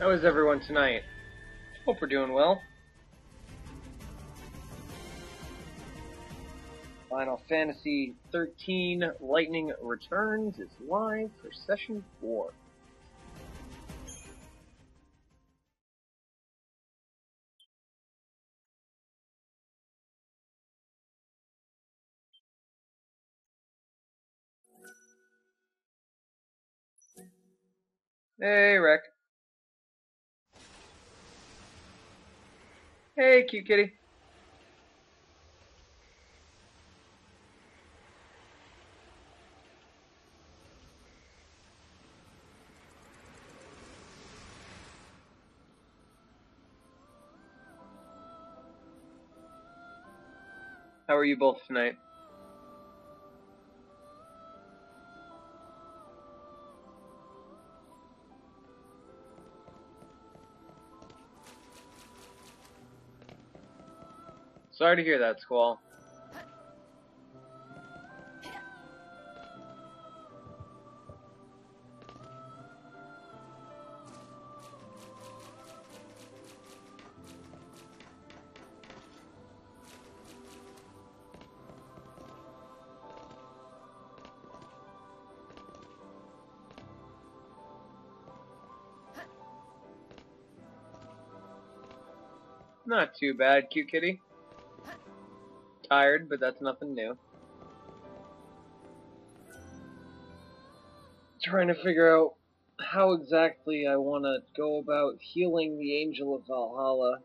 How is everyone tonight? Hope we're doing well. Final Fantasy XIII Lightning Returns is live for Session 4. Hey, Rick. Hey, cute kitty. How are you both tonight? Sorry to hear that, Squall. Not too bad, cute kitty. Tired, but that's nothing new. Trying to figure out how exactly I want to go about healing the Angel of Valhalla.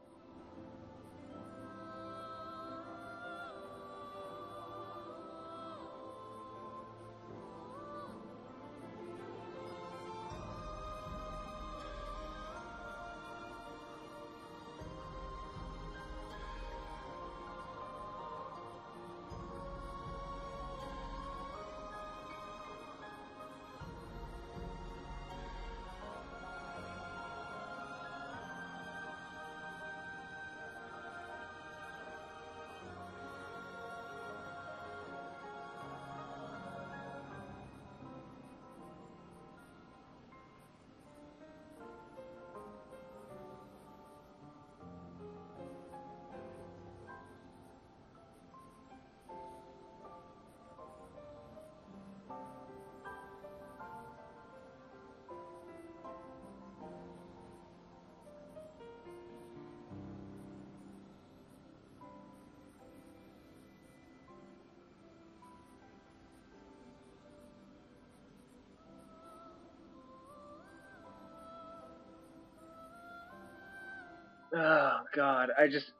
Oh God, I just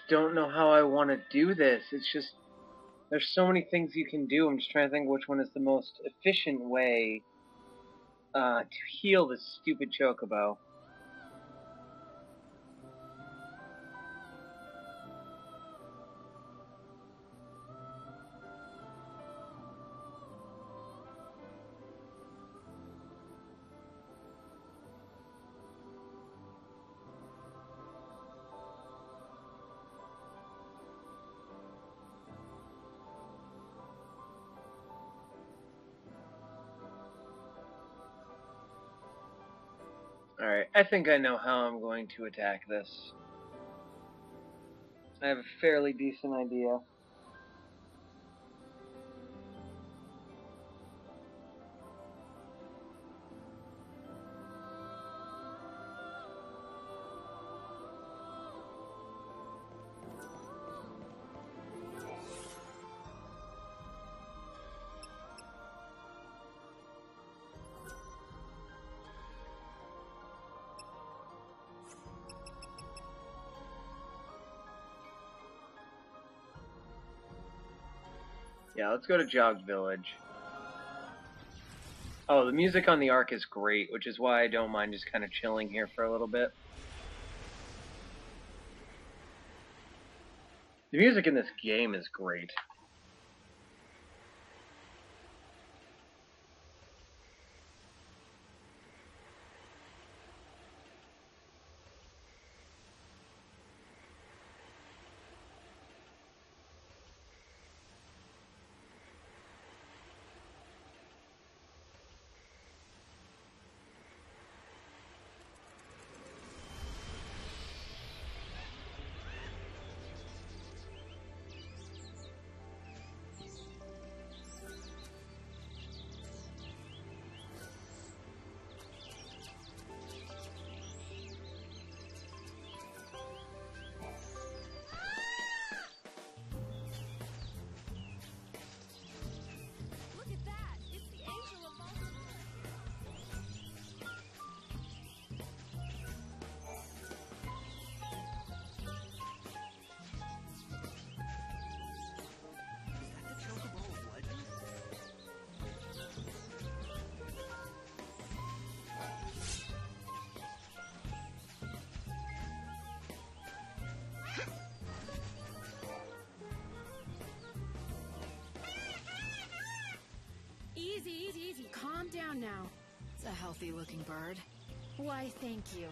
don't know how I want to do this. It's just there's so many things you can do. I'm just trying to think which one is the most efficient way to heal this stupid chocobo. Alright, I think I know how I'm going to attack this. I have a fairly decent idea. Yeah, let's go to Jogged Village. Oh, the music on the Ark is great, which is why I don't mind just kind of chilling here for a little bit. The music in this game is great. down now. It's a healthy-looking bird. Why, thank you.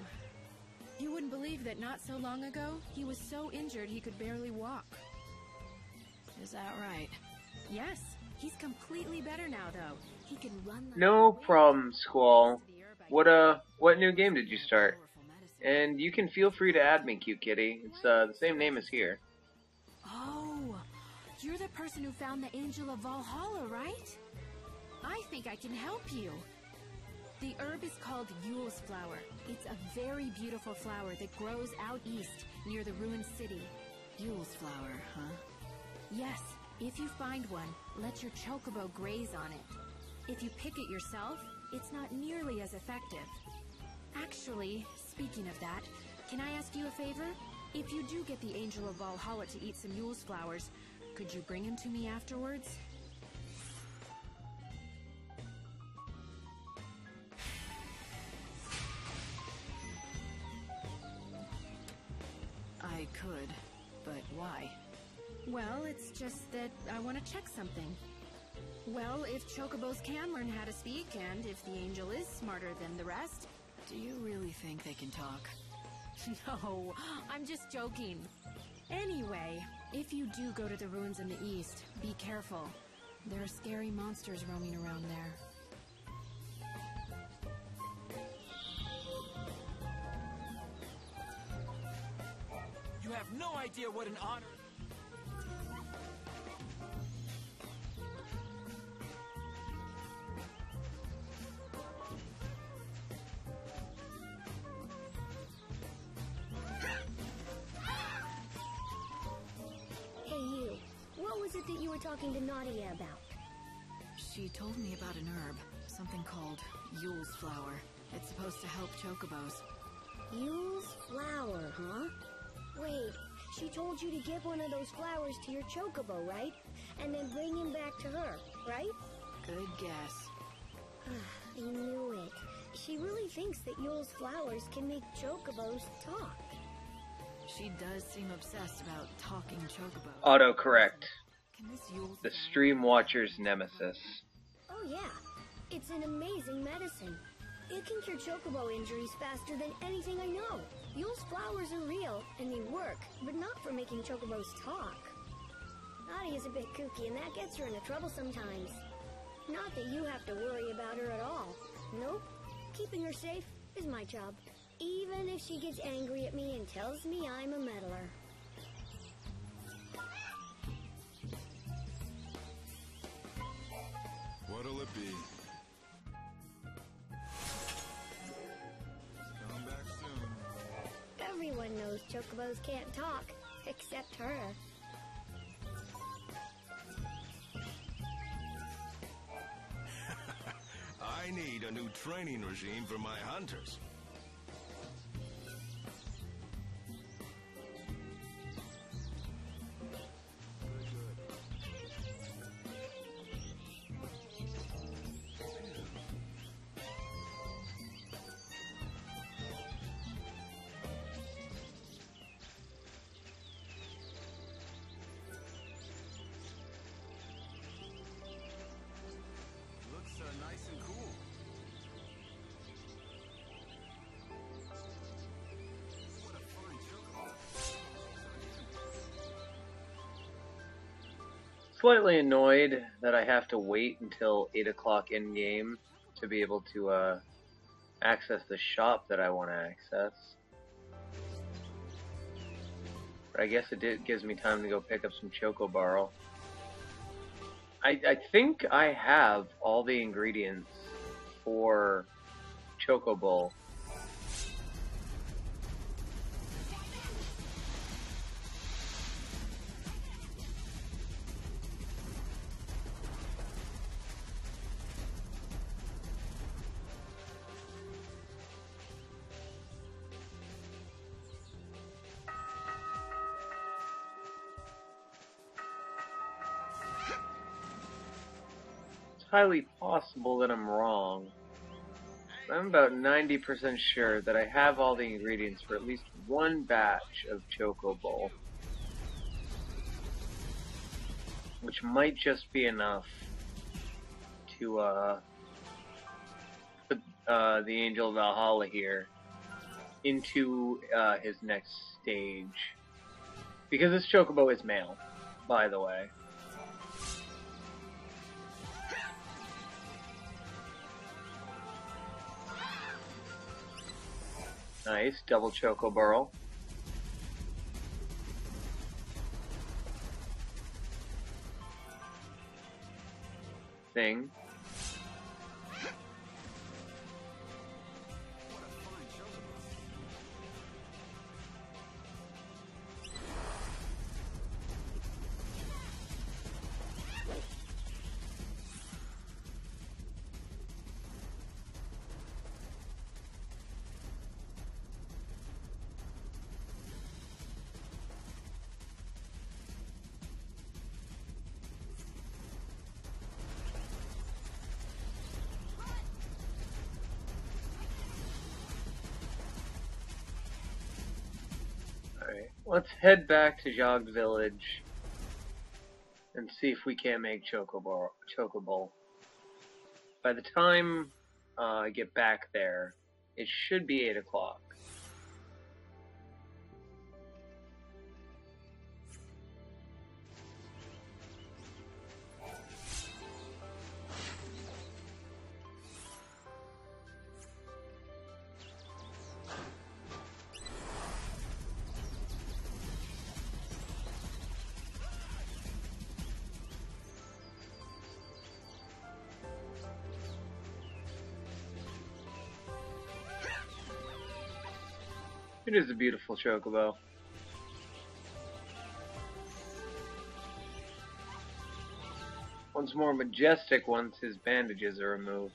You wouldn't believe that not so long ago, he was so injured he could barely walk. Is that right? Yes, he's completely better now, though. He can run like No problem, Squall. What new game did you start? And you can feel free to add me, cute kitty. It's the same name as here. Oh, you're the person who found the Angel of Valhalla, right? I think I can help you. The herb is called Yule's flower. It's a very beautiful flower that grows out east near the ruined city. Yule's flower, huh? Yes, if you find one, let your chocobo graze on it. If you pick it yourself, it's not nearly as effective. Actually, speaking of that, can I ask you a favor? If you do get the Angel of Valhalla to eat some Yule's flowers, could you bring him to me afterwards? I could, but why? Well, it's just that I want to check something. Well, if chocobos can learn how to speak, and if the angel is smarter than the rest... Do you really think they can talk? No, I'm just joking. Anyway, if you do go to the ruins in the east, be careful. There are scary monsters roaming around there. You have no idea what an honor... Hey you, what was it that you were talking to Nadia about? She told me about an herb, something called Yule's flower. It's supposed to help chocobos. Yule's flower, huh? Wait, she told you to give one of those flowers to your chocobo, right? And then bring him back to her, right? Good guess. I knew it. She really thinks that Yule's flowers can make chocobos talk. She does seem obsessed about talking chocobos. Autocorrect. Can this Yule The Stream Watcher's nemesis. Oh yeah, it's an amazing medicine. It can cure chocobo injuries faster than anything I know. Yule's flowers are real, and they work, but not for making chocobos talk. Nadia's a bit kooky, and that gets her into trouble sometimes. Not that you have to worry about her at all. Nope. Keeping her safe is my job. Even if she gets angry at me and tells me I'm a meddler. What'll it be? Come back soon. Everyone knows chocobos can't talk, except her. I need a new training regime for my hunters. Looks nice and cool. What a fun chocobo. Slightly annoyed that I have to wait until 8 o'clock in game to be able to access the shop that I want to access. But I guess it gives me time to go pick up some Chocobarl. I think I have all the ingredients for Chocobowl. Highly possible that I'm wrong. I'm about 90% sure that I have all the ingredients for at least one batch of Chocobowl, which might just be enough to the Angel of Valhalla here into his next stage. Because this Chocobo is male, by the way. Nice, double Choco Burrow. Thing. Alright, let's head back to Jog Village and see if we can't make Chocobo. By the time I get back there, it should be 8 o'clock. It is a beautiful Chocobo. One's more majestic once his bandages are removed.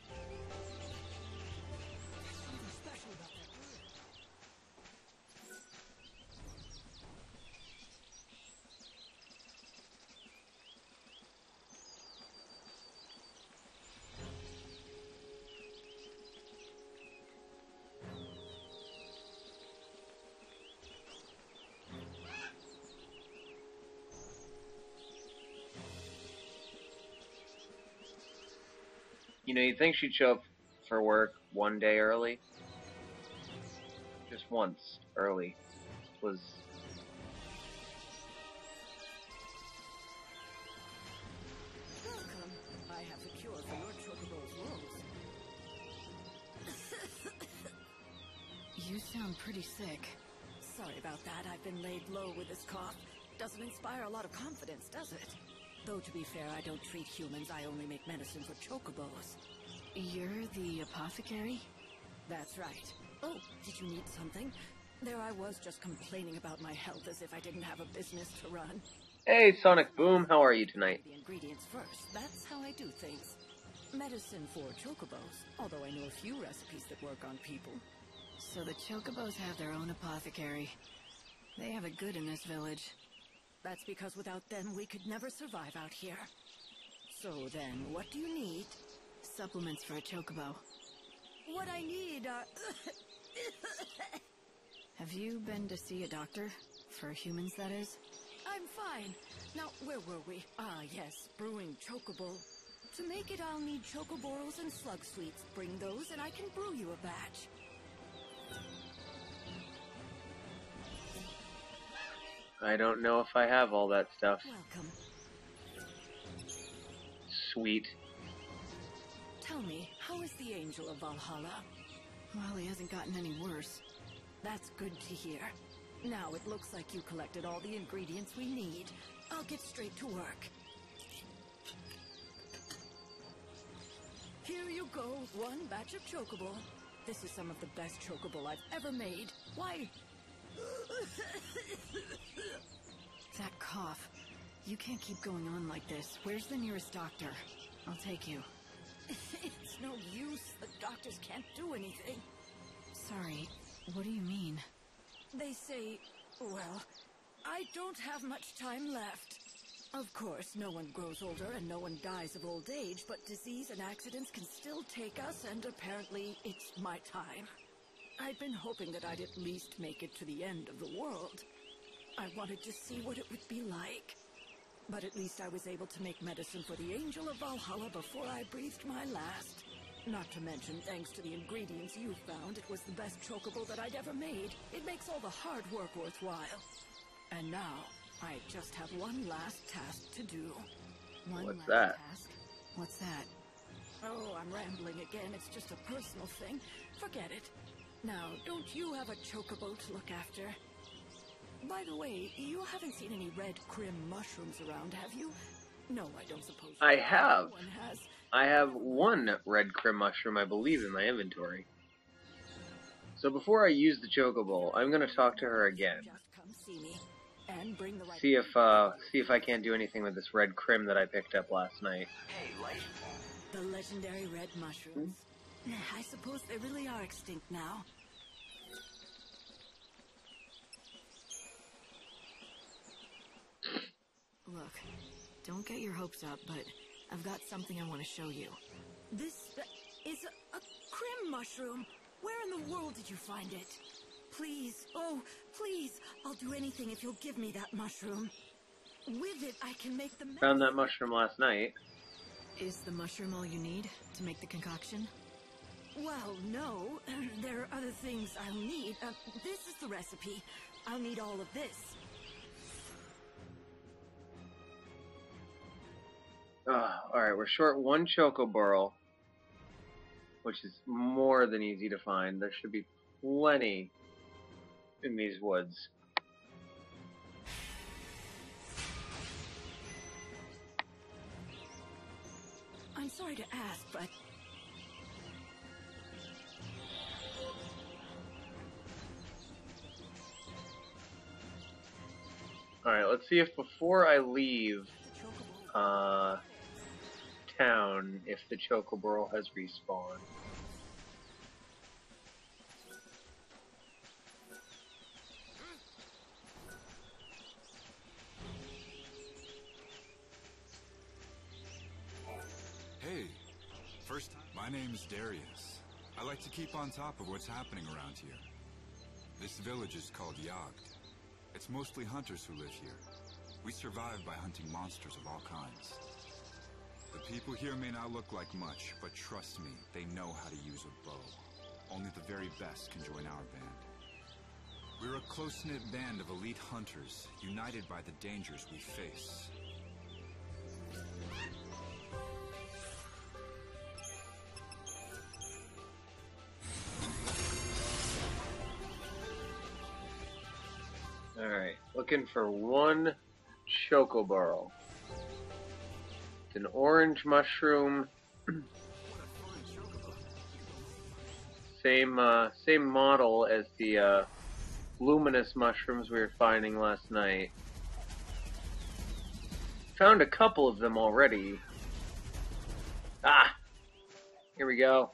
You know, you'd think she'd show up for work one day early. Just once early was... Welcome. I have the cure for your Chocobo's wounds. You sound pretty sick. Sorry about that. I've been laid low with this cough. Doesn't inspire a lot of confidence, does it? Though, to be fair, I don't treat humans. I only make medicine for Chocobos. You're the apothecary? That's right. Oh, did you need something? There I was, just complaining about my health as if I didn't have a business to run. Hey, Sonic Boom, how are you tonight? The ingredients first. That's how I do things. Medicine for Chocobos, although I know a few recipes that work on people. So the Chocobos have their own apothecary. They have it good in this village. That's because without them, we could never survive out here. So then, what do you need? Supplements for a Chocobo. What I need are... Have you been to see a doctor? For humans, that is? I'm fine. Now, where were we? Ah, yes, brewing Chocobo. To make it, I'll need Chocoboros and Slug Sweets. Bring those and I can brew you a batch. I don't know if I have all that stuff. Welcome. Sweet. Tell me, how is the Angel of Valhalla? Well, he hasn't gotten any worse. That's good to hear. Now it looks like you collected all the ingredients we need. I'll get straight to work. Here you go, one batch of Chocobo. This is some of the best Chocobo I've ever made. Why? That cough. You can't keep going on like this. Where's the nearest doctor? I'll take you. It's no use. The doctors can't do anything. Sorry, what do you mean? They say, well, I don't have much time left. Of course, no one grows older and no one dies of old age, but disease and accidents can still take us, and apparently it's my time. I'd been hoping that I'd at least make it to the end of the world. I wanted to see what it would be like. But at least I was able to make medicine for the Angel of Valhalla before I breathed my last. Not to mention, thanks to the ingredients you found, it was the best chocobo that I'd ever made. It makes all the hard work worthwhile. And now, I just have one last task to do. What's that? Task? What's that? Oh, I'm rambling again. It's just a personal thing. Forget it. Now, don't you have a chocobo to look after? By the way, you haven't seen any red crim mushrooms around, have you? No, I don't suppose you I have. One has. I have one red crim mushroom, I believe, in my inventory. So before I use the chocobo, I'm gonna talk to her again. Just come see me and bring the right See if I can't do anything with this red crim that I picked up last night. Hey, Light. The legendary red mushrooms. I suppose they really are extinct now. Look, don't get your hopes up, but I've got something I want to show you. This is a crim mushroom. Where in the world did you find it? Please, oh, please, I'll do anything if you'll give me that mushroom. With it, I can make the... Found that mushroom last night. Is the mushroom all you need to make the concoction? Well, no. There are other things I'll need. This is the recipe. I'll need all of this. Alright, we're short one chocobo, which is more than easy to find. There should be plenty in these woods. I'm sorry to ask, but... Alright, let's see if before I leave town, if the chocobo has respawned. Hey, first time. My name's Darius. I like to keep on top of what's happening around here. This village is called Yagd. It's mostly hunters who live here. We survive by hunting monsters of all kinds. The people here may not look like much, but trust me, they know how to use a bow. Only the very best can join our band. We're a close-knit band of elite hunters, united by the dangers we face. Alright, looking for one chocobo. It's an orange mushroom. Same model as the luminous mushrooms we were finding last night. Found a couple of them already. Ah! Here we go.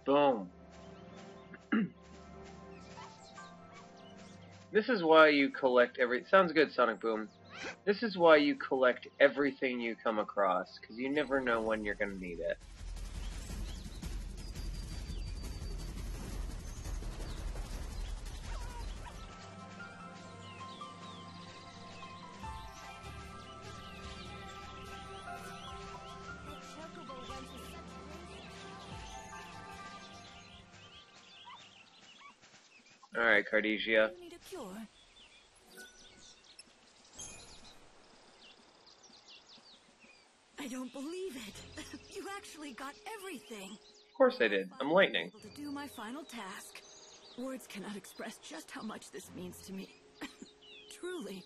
Boom. This is why you collect sounds good, Sonic Boom. This is why you collect everything you come across, because you never know when you're going to need it. Alright, Cardesia. You need a cure. I don't believe it. You actually got everything. Of course I did. I'm lightning. Able to do my final task. Words cannot express just how much this means to me. Truly.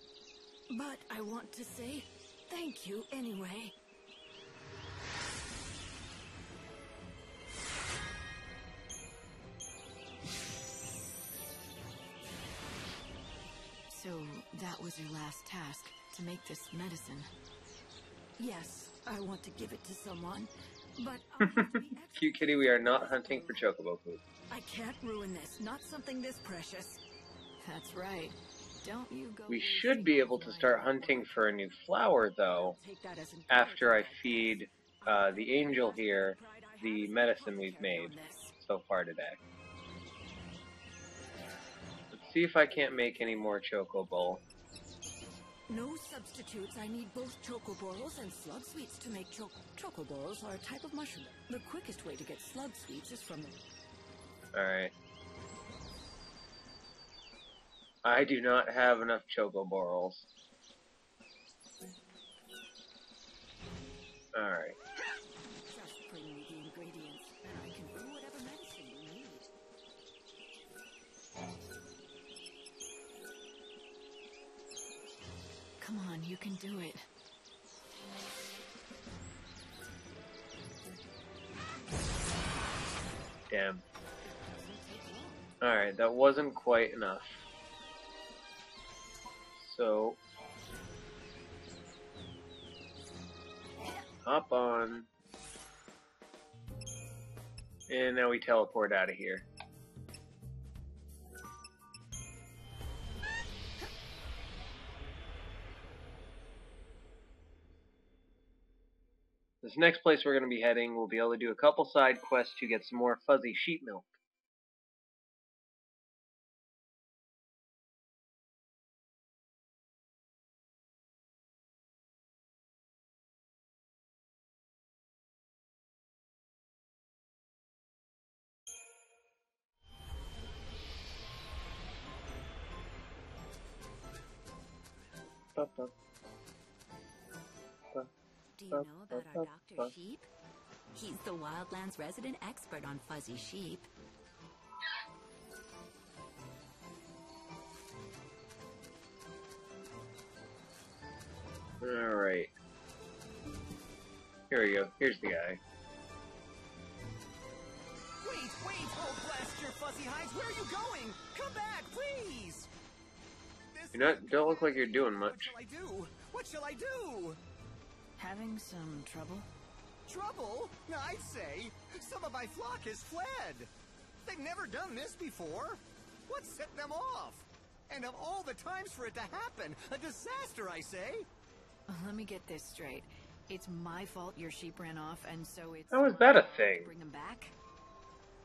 But I want to say thank you anyway. So, that was your last task, to make this medicine. Yes, I want to give it to someone, but I'll have to be Cute kitty, we are not hunting for chocobo food. I can't ruin this, not something this precious. That's right. Don't you go... We should be able to start hunting for a new flower, though, after I feed the angel here the medicine we've made so far today. Let's see if I can't make any more chocobo. No substitutes. I need both chocoborals and slug sweets to make chocoborals are a type of mushroom. The quickest way to get slug sweets is from the... Alright. I do not have enough chocoborals. Alright. Just bring me the ingredients, and I can brew whatever medicine you need. Come on, you can do it. Damn. Alright, that wasn't quite enough. So... hop on. And now we teleport out of here. This next place we're going to be heading, we'll be able to do a couple side quests to get some more fuzzy sheep milk. Do you know about our Dr. Sheep? He's the Wildlands resident expert on fuzzy sheep. Alright. Here we go. Here's the guy. Wait! Oh, blast your fuzzy hides! Where are you going? Come back, please! Don't look like you're doing much. What shall I do? Having some trouble? Trouble? I'd say. Some of my flock has fled. They've never done this before. What set them off? And of all the times for it to happen, a disaster, I say. Let me get this straight. It's my fault your sheep ran off, and so it's... How is that a thing? Bring them back?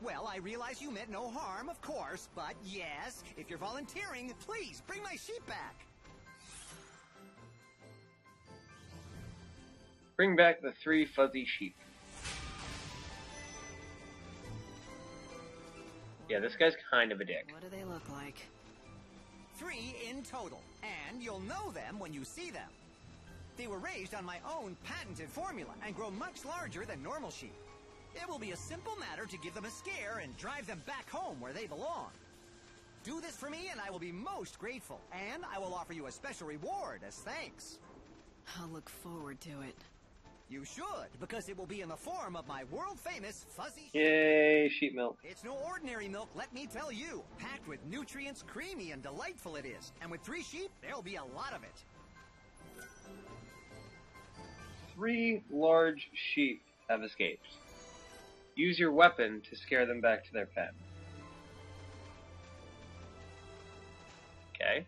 Well, I realize you meant no harm, of course, but yes, if you're volunteering, please bring my sheep back. Bring back the 3 fuzzy sheep. Yeah, this guy's kind of a dick. What do they look like? 3 in total, and you'll know them when you see them. They were raised on my own patented formula and grow much larger than normal sheep. It will be a simple matter to give them a scare and drive them back home where they belong. Do this for me and I will be most grateful, and I will offer you a special reward as thanks. I'll look forward to it. You should, because it will be in the form of my world-famous fuzzy sheep. Yay, sheep milk. It's no ordinary milk, let me tell you. Packed with nutrients, creamy and delightful it is. And with 3 sheep, there'll be a lot of it. 3 large sheep have escaped. Use your weapon to scare them back to their pen. Okay.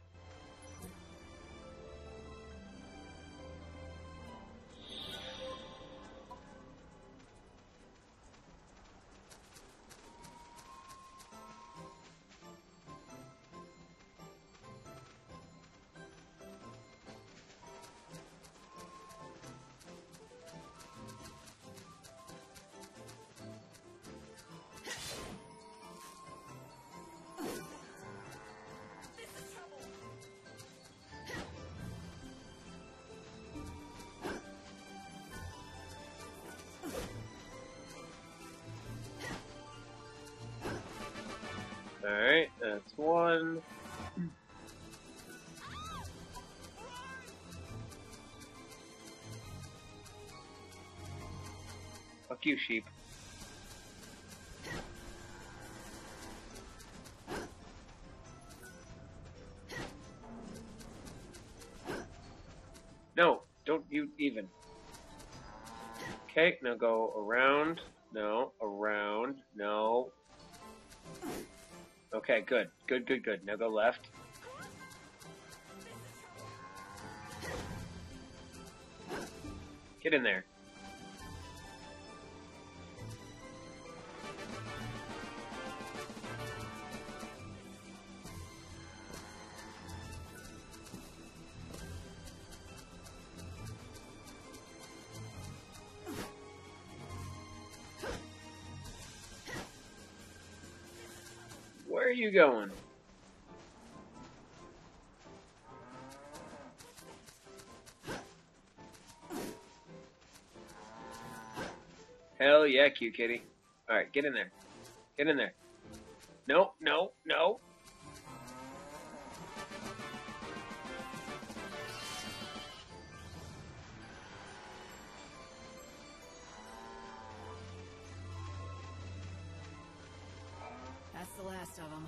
Alright, that's 1. Fuck you, sheep. No, don't you even. Okay, now go around. No, around. No. Okay, good. Good. Now go left. Get in there. Where are you going? Hell yeah, cute kitty. Alright, get in there. Get in there. No, no, no. That's the last of them.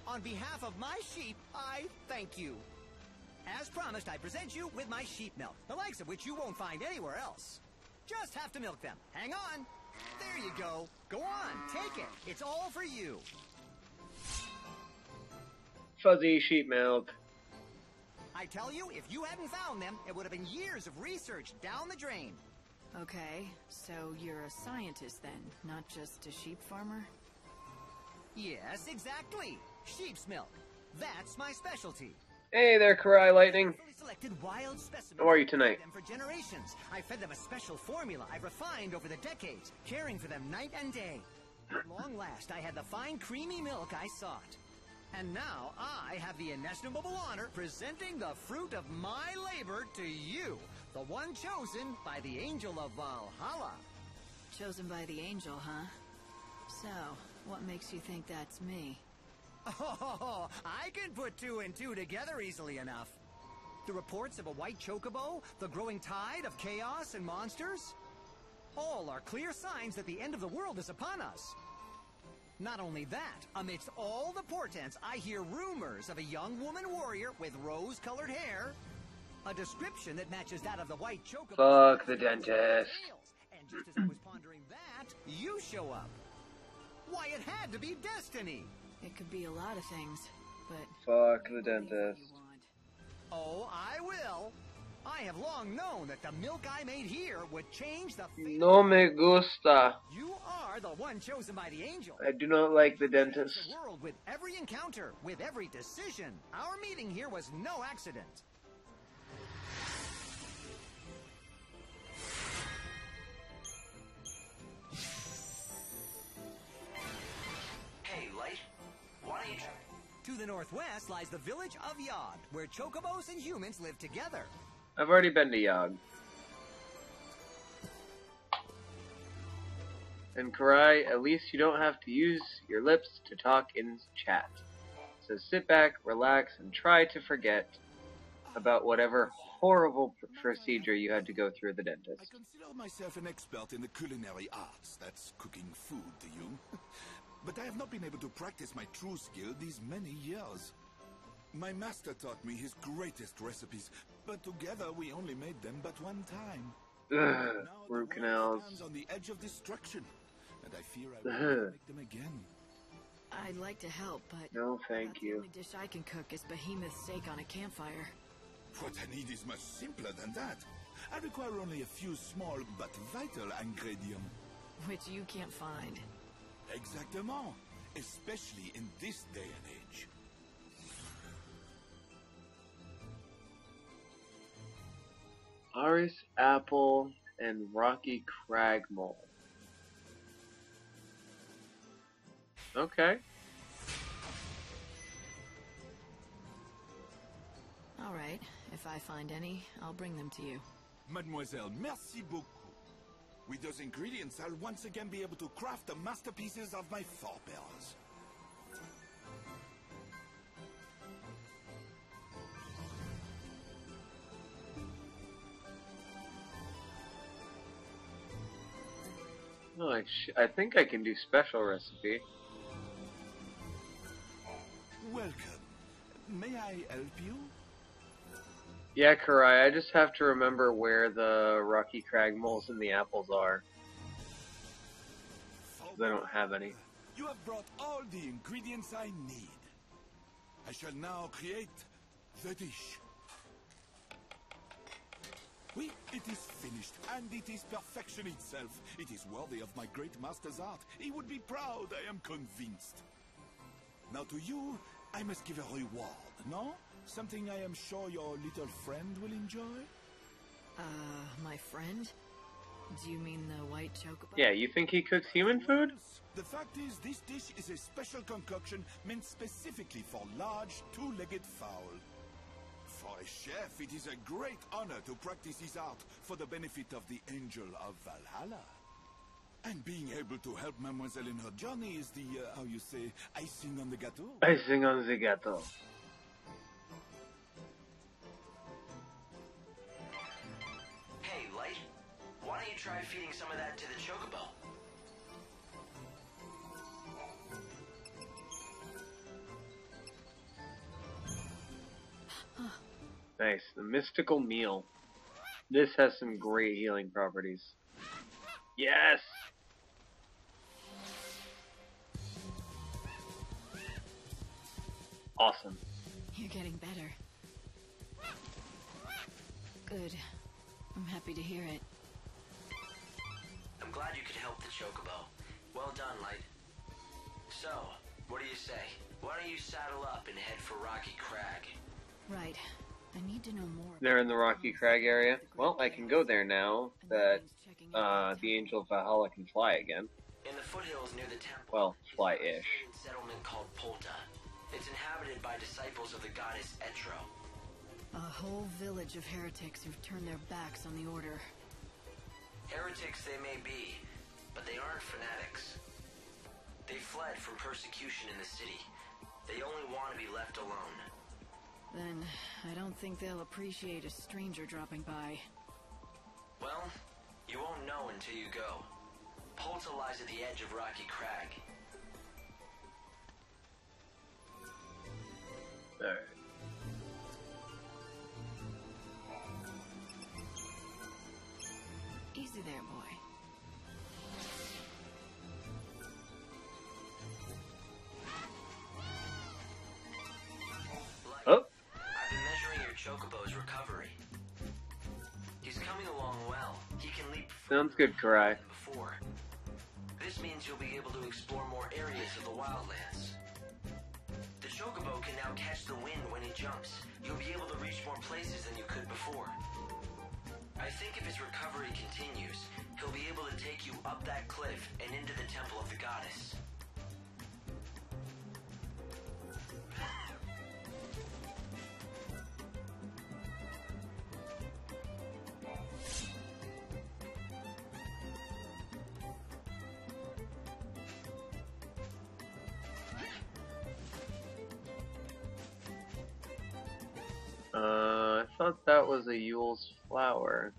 On behalf of my sheep, I thank you. As promised, I present you with my sheep milk, the likes of which you won't find anywhere else. Just have to milk them. Hang on. There you go. Go on, take it. It's all for you. Fuzzy sheep milk. I tell you, if you hadn't found them, it would have been years of research down the drain. Okay, so you're a scientist then, not just a sheep farmer? Yes, exactly. Sheep's milk. That's my specialty. Hey there, Karai Lightning. Selected wild specimens. How are you tonight? Them for generations. I fed them a special formula I've refined over the decades, caring for them night and day. At long last, I had the fine, creamy milk I sought. And now I have the inestimable honor presenting the fruit of my labor to you, the one chosen by the angel of Valhalla. Chosen by the angel, huh? So, what makes you think that's me? Oh, I can put two and two together easily enough. The reports of a white chocobo, the growing tide of chaos and monsters, all are clear signs that the end of the world is upon us. Not only that, amidst all the portents, I hear rumors of a young woman warrior with rose-colored hair, a description that matches that of the white chocobo. Fuck the dentist. And just as I was pondering that, you show up. Why, it had to be destiny. It could be a lot of things, but... Fuck the dentist. Oh, I will. I have long known that the milk I made here would change the fate. No me gusta. You are the one chosen by the angel. I do not like the dentist. The world with every encounter, with every decision. Our meeting here was no accident. Hey, Light. Why don't you try? To the northwest lies the village of Yod, where chocobos and humans live together. I've already been to Yog. And Karai, at least you don't have to use your lips to talk in chat. So sit back, relax, and try to forget about whatever horrible procedure you had to go through at the I dentist. consider myself an expert in the culinary arts. That's cooking food to you. But I have not been able to practice my true skill these many years. My master taught me his greatest recipes, but together we only made them but one time. Ugh, Now root the canals. world stands on the edge of destruction, and I fear I will never make them again. I'd like to help, but... No, thank the you. only dish I can cook is behemoth steak on a campfire. What I need is much simpler than that. I require only a few small but vital ingredients. Which you can't find. Exactement. Especially in this day and age. Aris Apple and Rocky Crag Mole. Okay. All right, if I find any, I'll bring them to you. Mademoiselle, merci beaucoup. With those ingredients, I'll once again be able to craft the masterpieces of my forebears. Oh, I think I can do special recipe. Welcome. May I help you? Yeah, Karai, I just have to remember where the Rocky Crag Moles and the apples are. 'Cause I don't have any. You have brought all the ingredients I need. I shall now create the dish. Oui, it is finished, and it is perfection itself. It is worthy of my great master's art. He would be proud, I am convinced. Now to you, I must give a reward, no? Something I am sure your little friend will enjoy? My friend? Do you mean the white chocobo? Yeah, you think he cooks human food? The fact is, this dish is a special concoction meant specifically for large, two-legged fowl. For a chef, it is a great honor to practice his art for the benefit of the Angel of Valhalla. And being able to help Mademoiselle in her journey is the, how you say, icing on the gâteau. Icing on the gâteau. Hey, Light. Why don't you try feeding some of that to the chocobo? Nice. The mystical meal. This has some great healing properties. Yes! Awesome. You're getting better. Good. I'm happy to hear it. I'm glad you could help the chocobo. Well done, Light. So, what do you say? Why don't you saddle up and head for Rocky Crag? Right. I need to know more. They're in the Rocky Crag area. Well, I can go there now that the Angel of Valhalla can fly again. In the foothills near the temple. Well, fly-ish. A settlement called Polta. It's inhabited by disciples of the goddess Etro. A whole village of heretics who've turned their backs on the Order. Heretics they may be, but they aren't fanatics. They fled from persecution in the city. They only want to be left alone. Then, I don't think they'll appreciate a stranger dropping by. Well, you won't know until you go. Polta lies at the edge of Rocky Crag. Alright. Easy there, boy. Oh! I've been measuring your chocobo's recovery. He's coming along well. He can leap Sounds good, Karai. than before. This means you'll be able to explore more areas of the wildlands. The chocobo can now catch the wind when he jumps. You'll be able to reach more places than you could before. I think if his recovery continues, he'll be able to take you up that cliff and into the temple of the goddess. I thought that was a Yule's flower.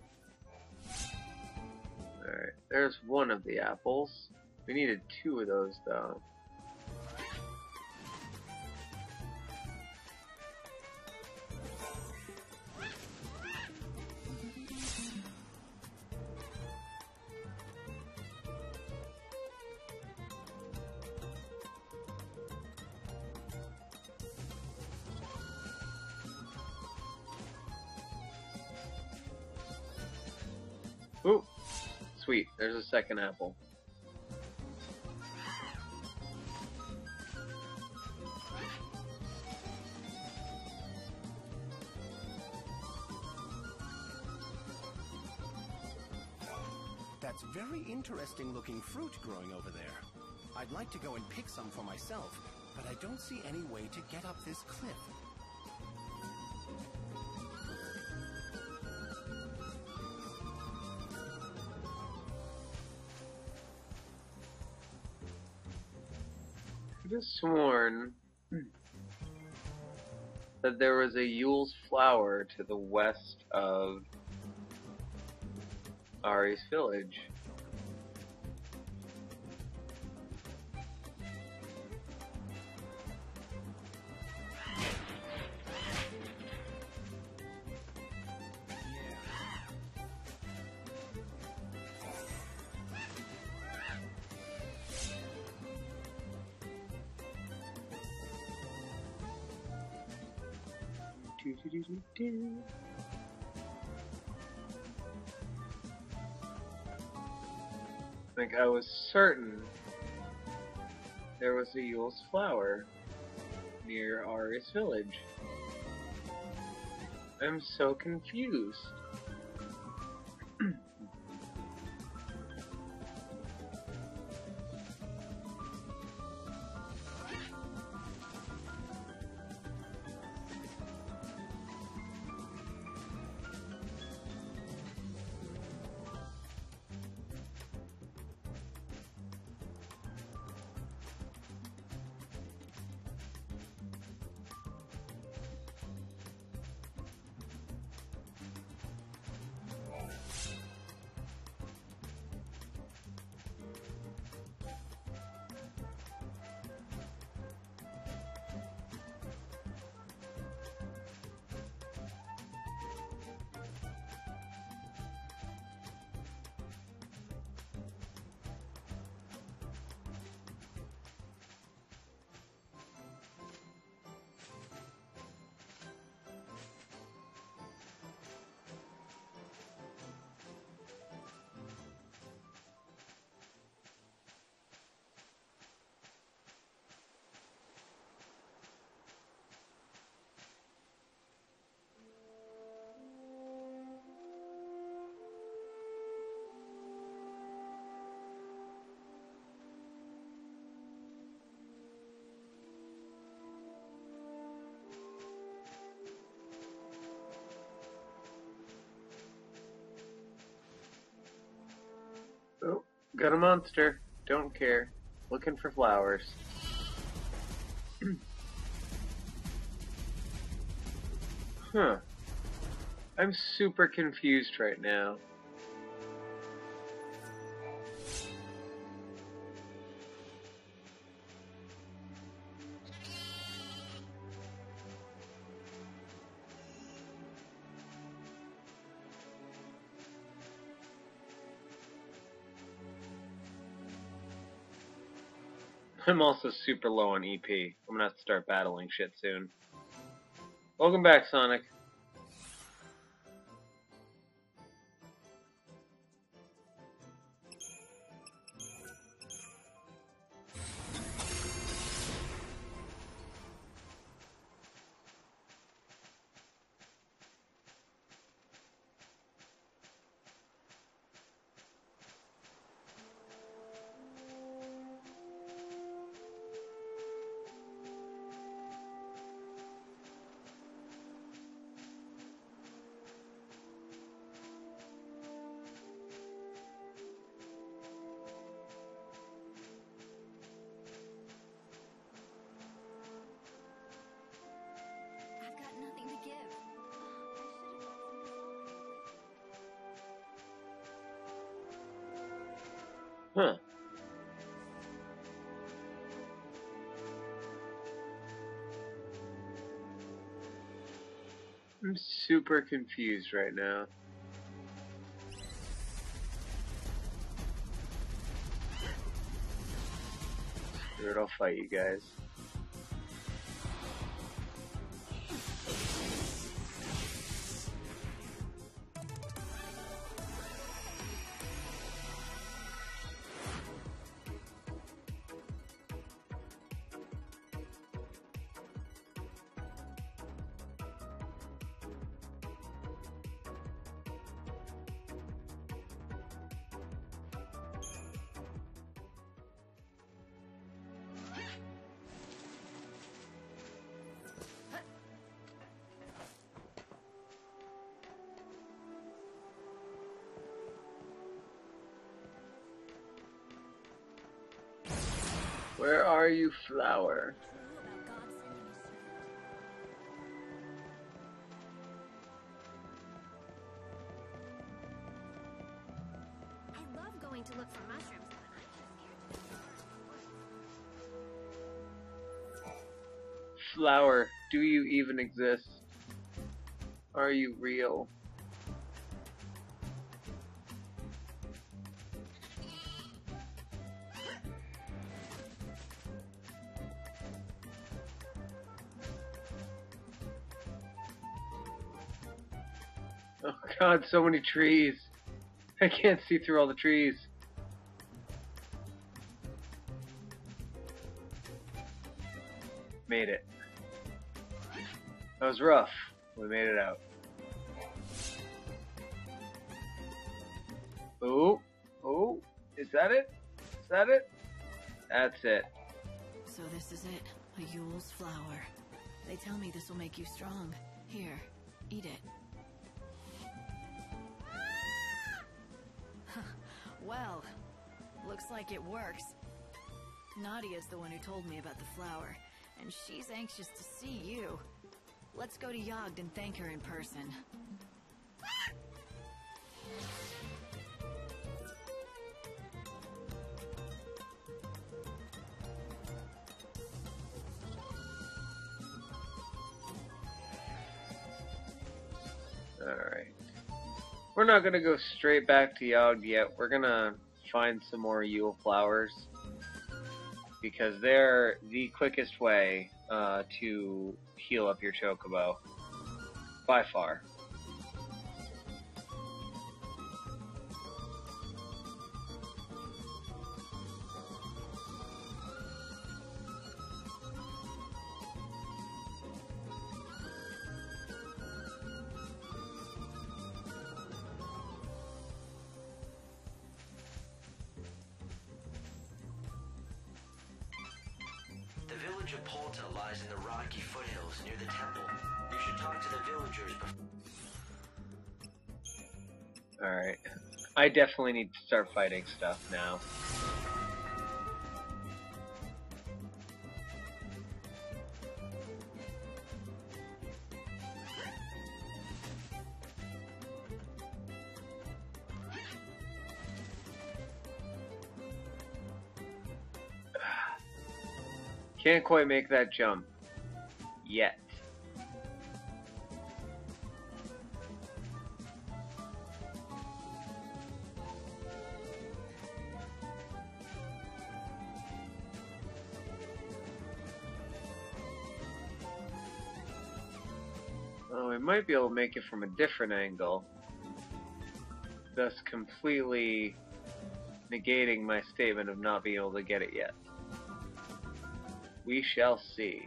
Alright, there's one of the apples. We needed 2 of those, though. Ooh, sweet. There's a second apple. That's very interesting looking fruit growing over there. I'd like to go and pick some for myself, but I don't see any way to get up this cliff. I could have sworn that there was a Yule's flower to the west of Ari's village. Like, I was certain there was a Yule's flower near Ari's village. I'm so confused. Got a monster. Don't care. Looking for flowers. Huh. I'm super confused right now. I'm also super low on EP. I'm gonna have to start battling shit soon. Welcome back, Sonic. I've got nothing to give. Huh. I'm super confused right now. Screw it, I'll fight you guys. Where are you, flower? I love going to look for mushrooms, but I'm just scared. Flower, do you even exist? Are you real? Oh god, so many trees. I can't see through all the trees. Made it. That was rough. We made it out. Oh, oh, is that it? Is that it? That's it. So this is it, a Yule's flower. They tell me this will make you strong. Here, eat it. Well, looks like it works. Nadia's the one who told me about the flower, and she's anxious to see you. Let's go to Yogd and thank her in person. Alright. We're not gonna go straight back to Yogd yet. We're gonna find some more Yule flowers, because they're the quickest way to heal up your Chocobo. By far. The village of Polta lies in the rocky foothills near the temple. You should talk to the villagers before. Alright. I definitely need to start fighting stuff now. Can't quite make that jump. Yet. Oh, we might be able to make it from a different angle. Thus completely negating my statement of not being able to get it yet. We shall see.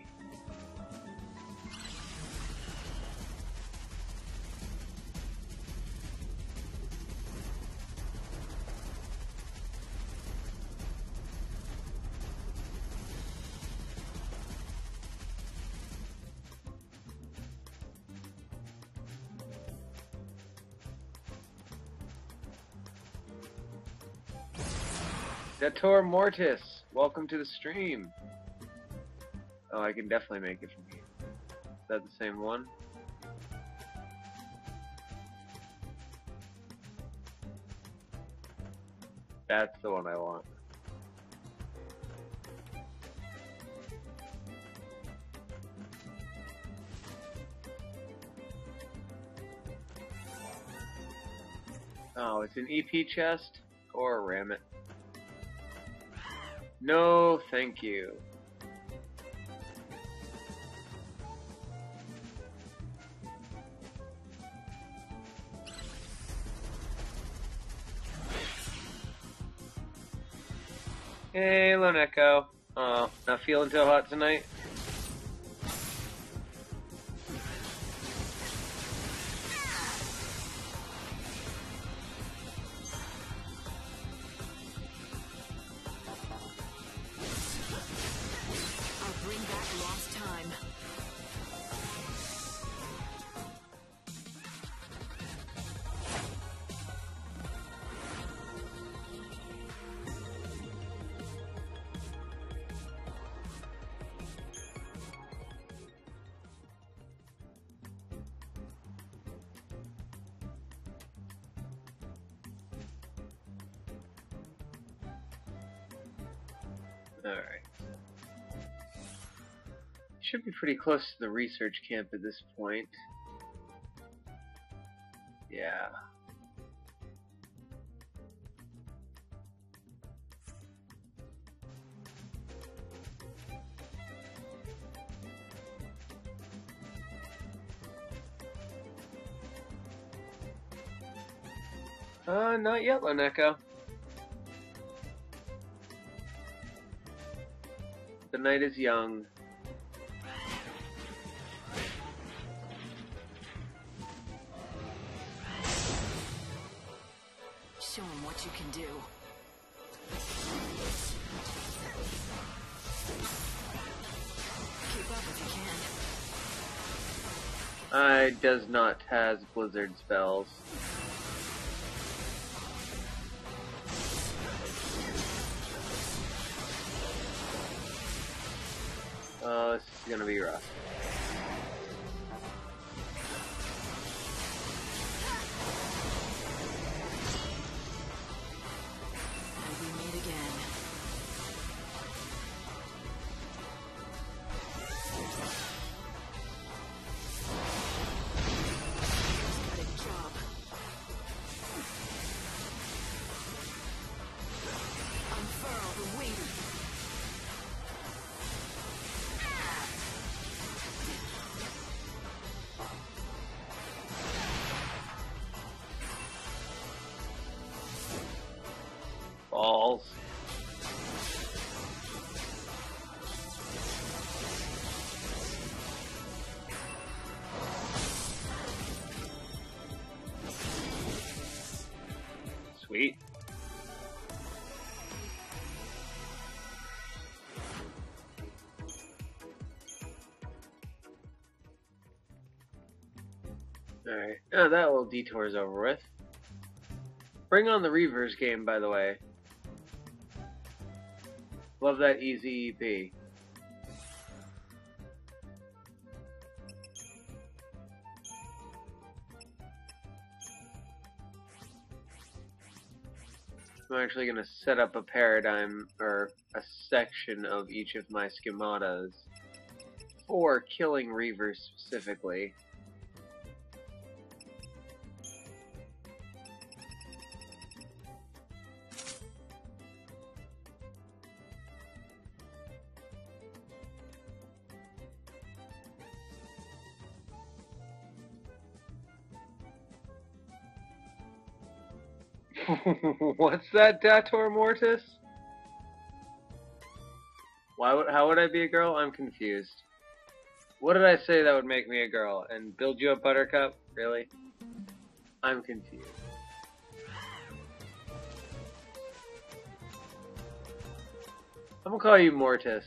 Dator Mortis, welcome to the stream. Oh, I can definitely make it from here. Is that the same one? That's the one I want. Oh, it's an EP chest? Or ram it. No, thank you. Hey, Lone Echo. Oh, not feeling too hot tonight? I'll bring back lost time. Alright. Should be pretty close to the research camp at this point. Yeah. Not yet, Lone Echo. The night is young. Show him what you can do. Keep up if you can. I does not has blizzard spells. Oh, this is gonna be rough. And we meet again. Got a job. Unfurl the wing. Balls. Sweet. Alright, now that little detour is over with. Bring on the Reavers game, by the way. Love that easy EP. I'm actually going to set up a paradigm, or a section of each of my schematas for killing Reavers specifically. What's that, Dator Mortis? How would I be a girl? I'm confused. What did I say that would make me a girl? And build you a buttercup? Really? I'm confused. I'm gonna call you Mortis.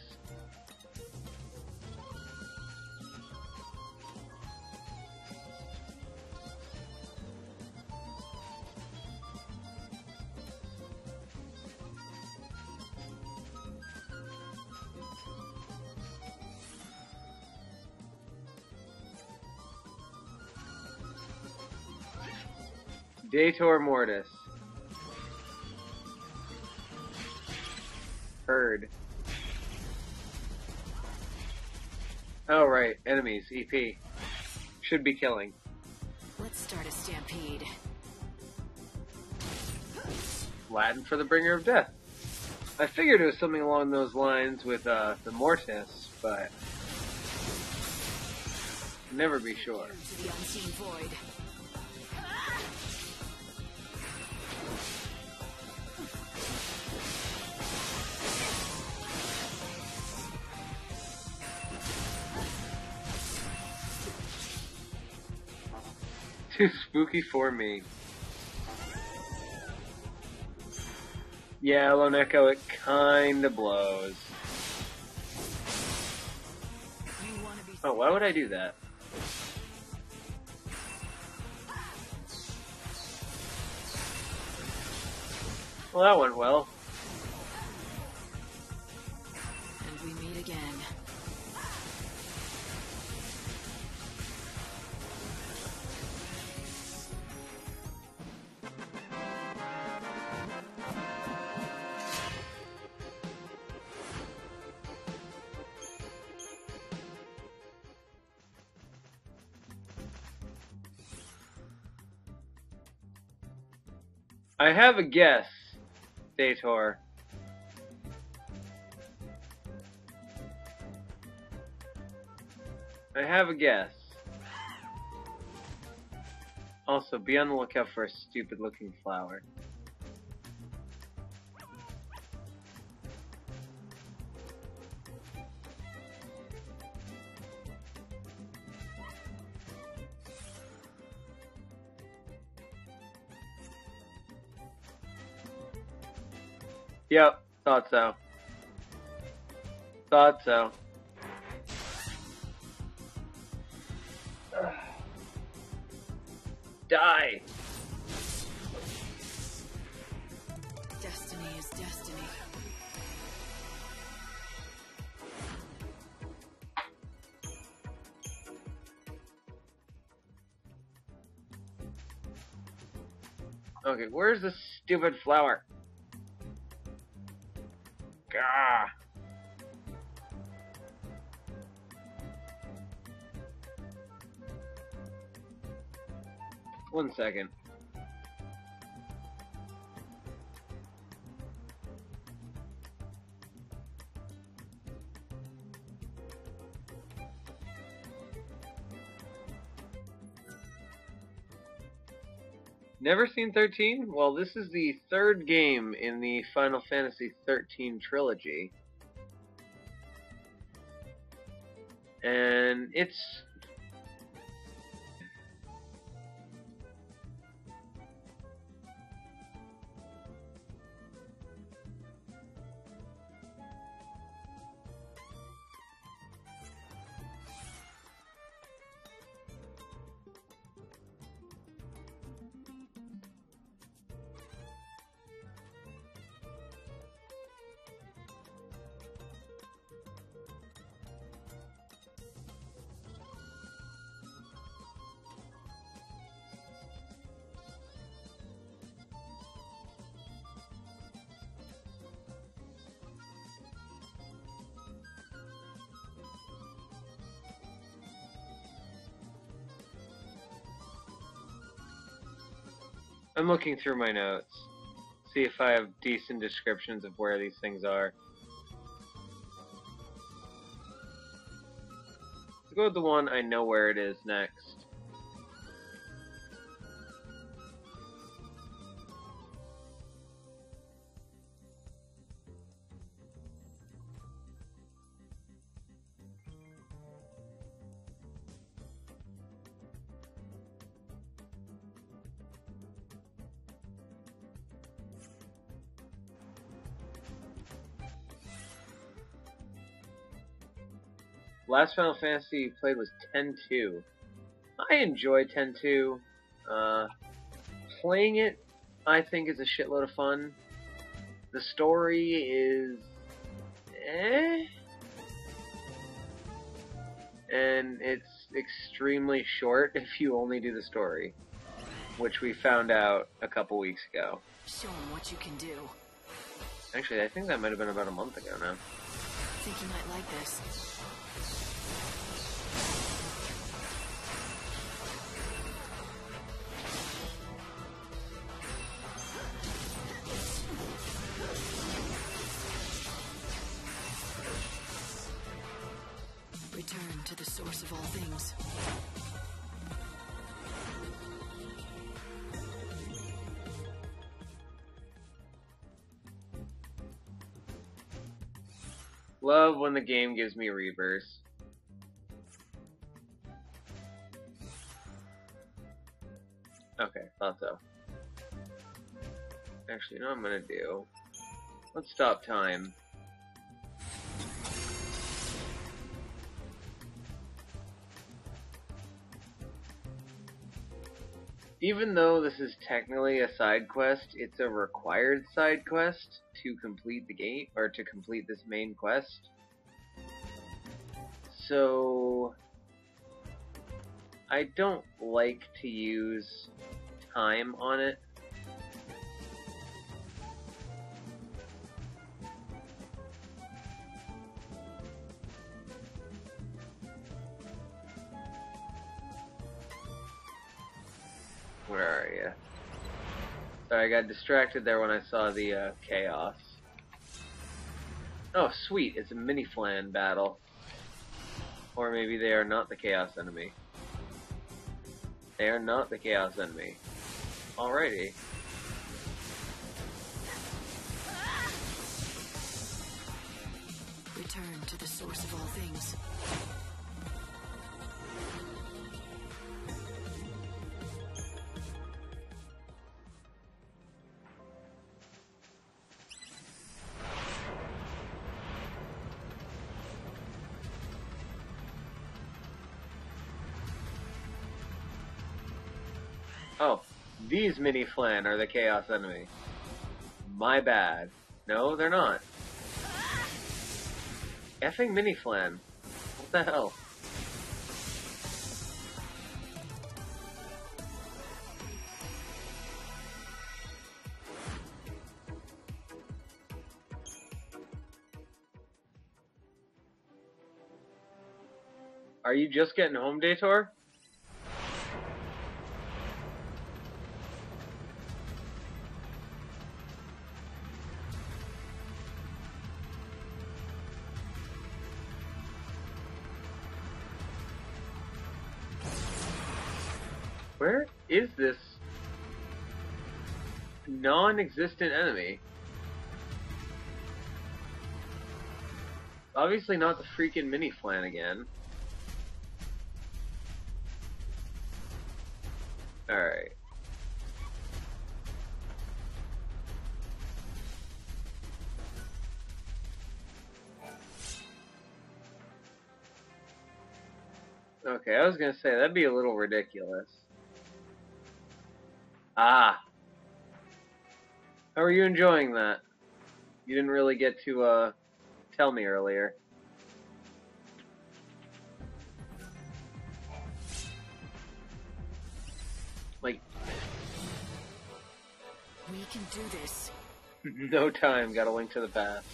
Dator Mortis. Heard. Oh right, enemies, EP. Should be killing. Let's start a stampede. Latin for the bringer of death. I figured it was something along those lines with the Mortis, but never be sure. To the unseen void. Too spooky for me. Yeah, Lone Echo, it kinda blows. Oh, why would I do that? Well, that went well. And we meet again. I have a guess, Dator. I have a guess. Also, be on the lookout for a stupid looking flower. Yep, thought so. Thought so. Die! Destiny is destiny. Okay, where's the stupid flower? Gah! 1 second. Never seen 13? Well, this is the third game in the Final Fantasy 13 trilogy. And it's... I'm looking through my notes. See if I have decent descriptions of where these things are. Let's go with the one I know where it is next. Last Final Fantasy you played was X-II. I enjoy X-II. Playing it, I think, is a shitload of fun. The story is... and it's extremely short if you only do the story, which we found out a couple weeks ago. Show 'em what you can do. Actually, I think that might have been about a month ago now. Think you might like this. Return to the source of all things. Love when the game gives me reverse. Okay, thought so. Actually, you know what I'm gonna do? Let's stop time. Even though this is technically a side quest, it's a required side quest to complete the game, or to complete this main quest. So, I don't like to use time on it. Where are you? Sorry, I got distracted there when I saw the chaos. Oh, sweet, it's a mini-flan battle. Or maybe they are not the chaos enemy. They are not the chaos enemy. Alrighty. Return to the source of all things. Oh, these mini-flan are the chaos enemy. My bad. No, they're not. Effing mini-flan. What the hell? Are you just getting home, Dator? Where is this non-existent enemy? Obviously not the freaking mini-flan again. Alright. Okay, I was gonna say, that'd be a little ridiculous. Ah. How are you enjoying that? You didn't really get to, tell me earlier. Like... We can do this. No time, got a link to the past.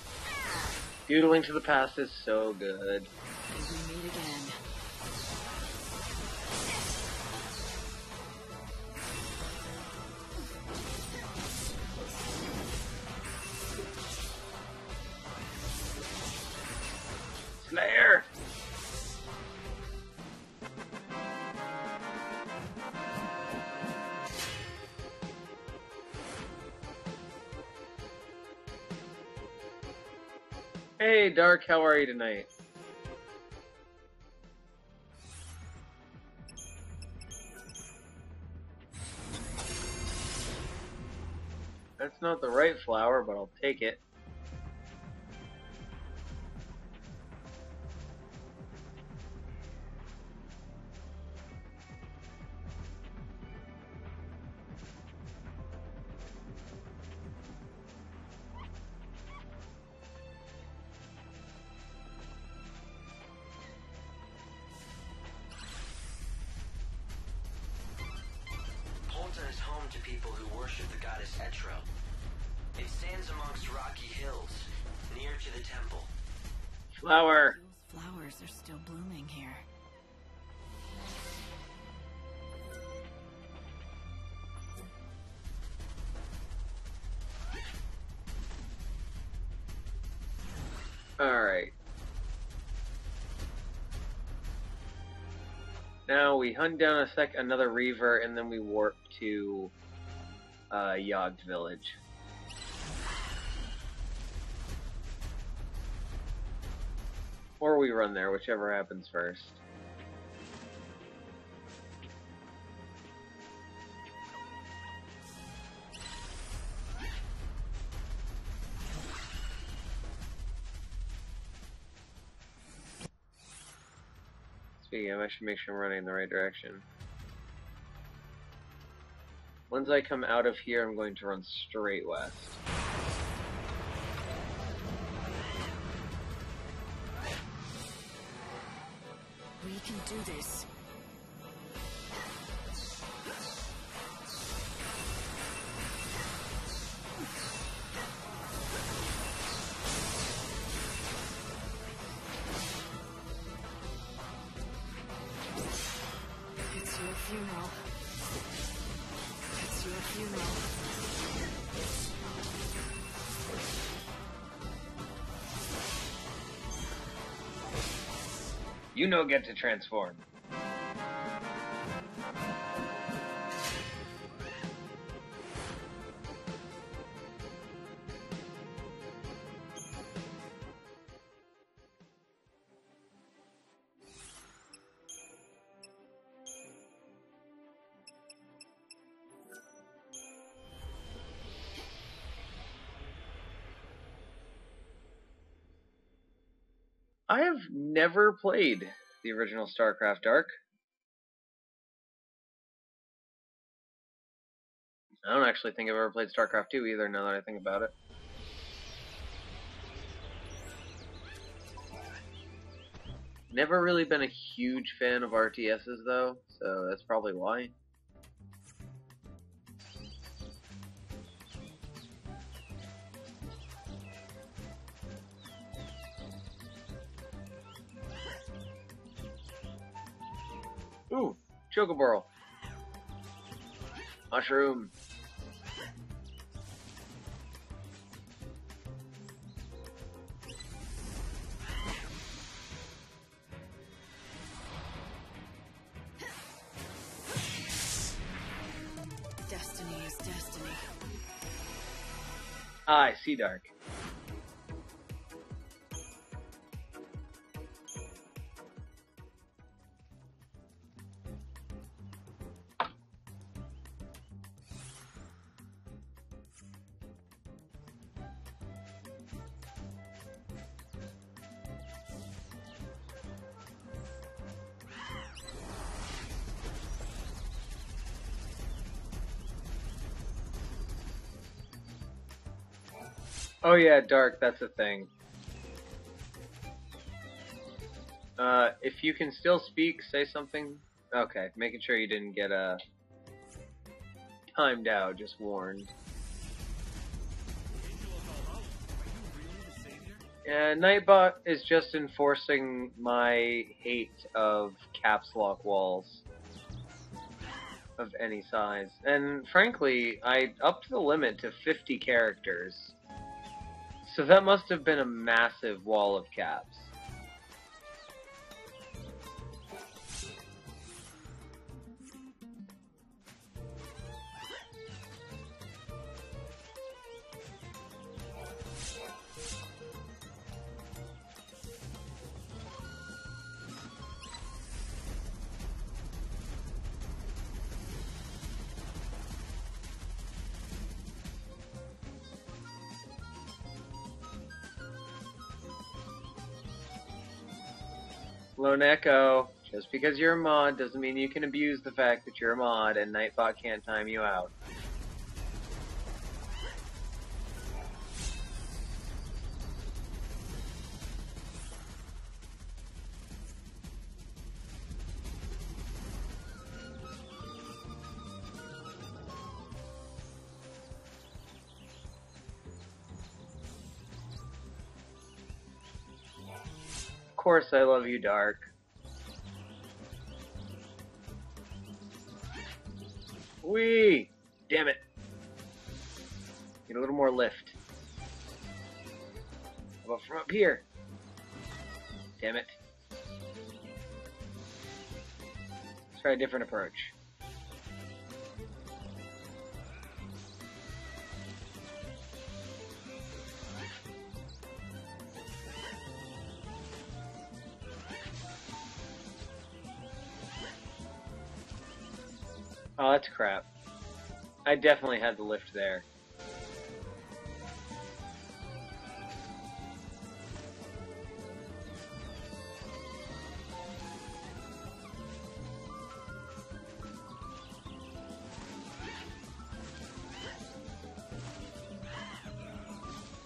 Dude, a link to the past is so good. May we meet again. Hey, Dark, how are you tonight? That's not the right flower, but I'll take it. Polta is home to people who worship the goddess XIII. It stands amongst rocky hills, near to the temple. Flower. Those flowers are still blooming here. Alright. Now we hunt down another Reaver, and then we warp to Yogg Village. Or we run there, whichever happens first. Speaking of, I should make sure I'm running in the right direction. Once I come out of here, I'm going to run straight west. We can do this. It's your funeral. It's your funeral. You no get to transform. I have never played the original StarCraft Dark. I don't actually think I've ever played StarCraft 2 either, now that I think about it. Never really been a huge fan of RTSs though, so that's probably why. Ooh, Chocoborl. Mushroom. Destiny is destiny. I see Dark. Oh yeah, Dark, that's a thing. If you can still speak, say something. Okay, making sure you didn't get timed out, just warned. Nightbot is just enforcing my hate of caps lock walls of any size. And frankly, I upped the limit to 50 characters. So that must have been a massive wall of caps. Lone Echo, just because you're a mod doesn't mean you can abuse the fact that you're a mod and Nightbot can't time you out. Of course I love you, Dark. Whee! Damn it. Get a little more lift. How about from up here? Damn it. Let's try a different approach. Oh, that's crap. I definitely had the lift there.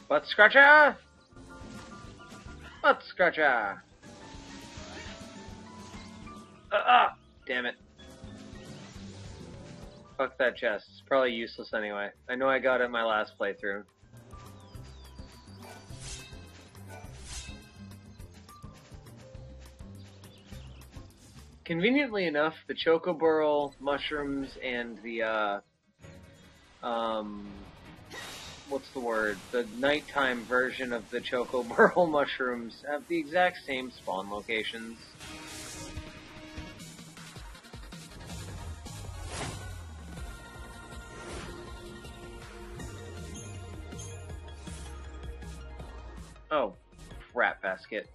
Butt scratcher! Butt scratcher! Damn it. Fuck that chest. It's probably useless anyway. I know I got it in my last playthrough. Conveniently enough, the chocoburl mushrooms and the, what's the word? The nighttime version of the chocoburl mushrooms have the exact same spawn locations. Oh, rat basket.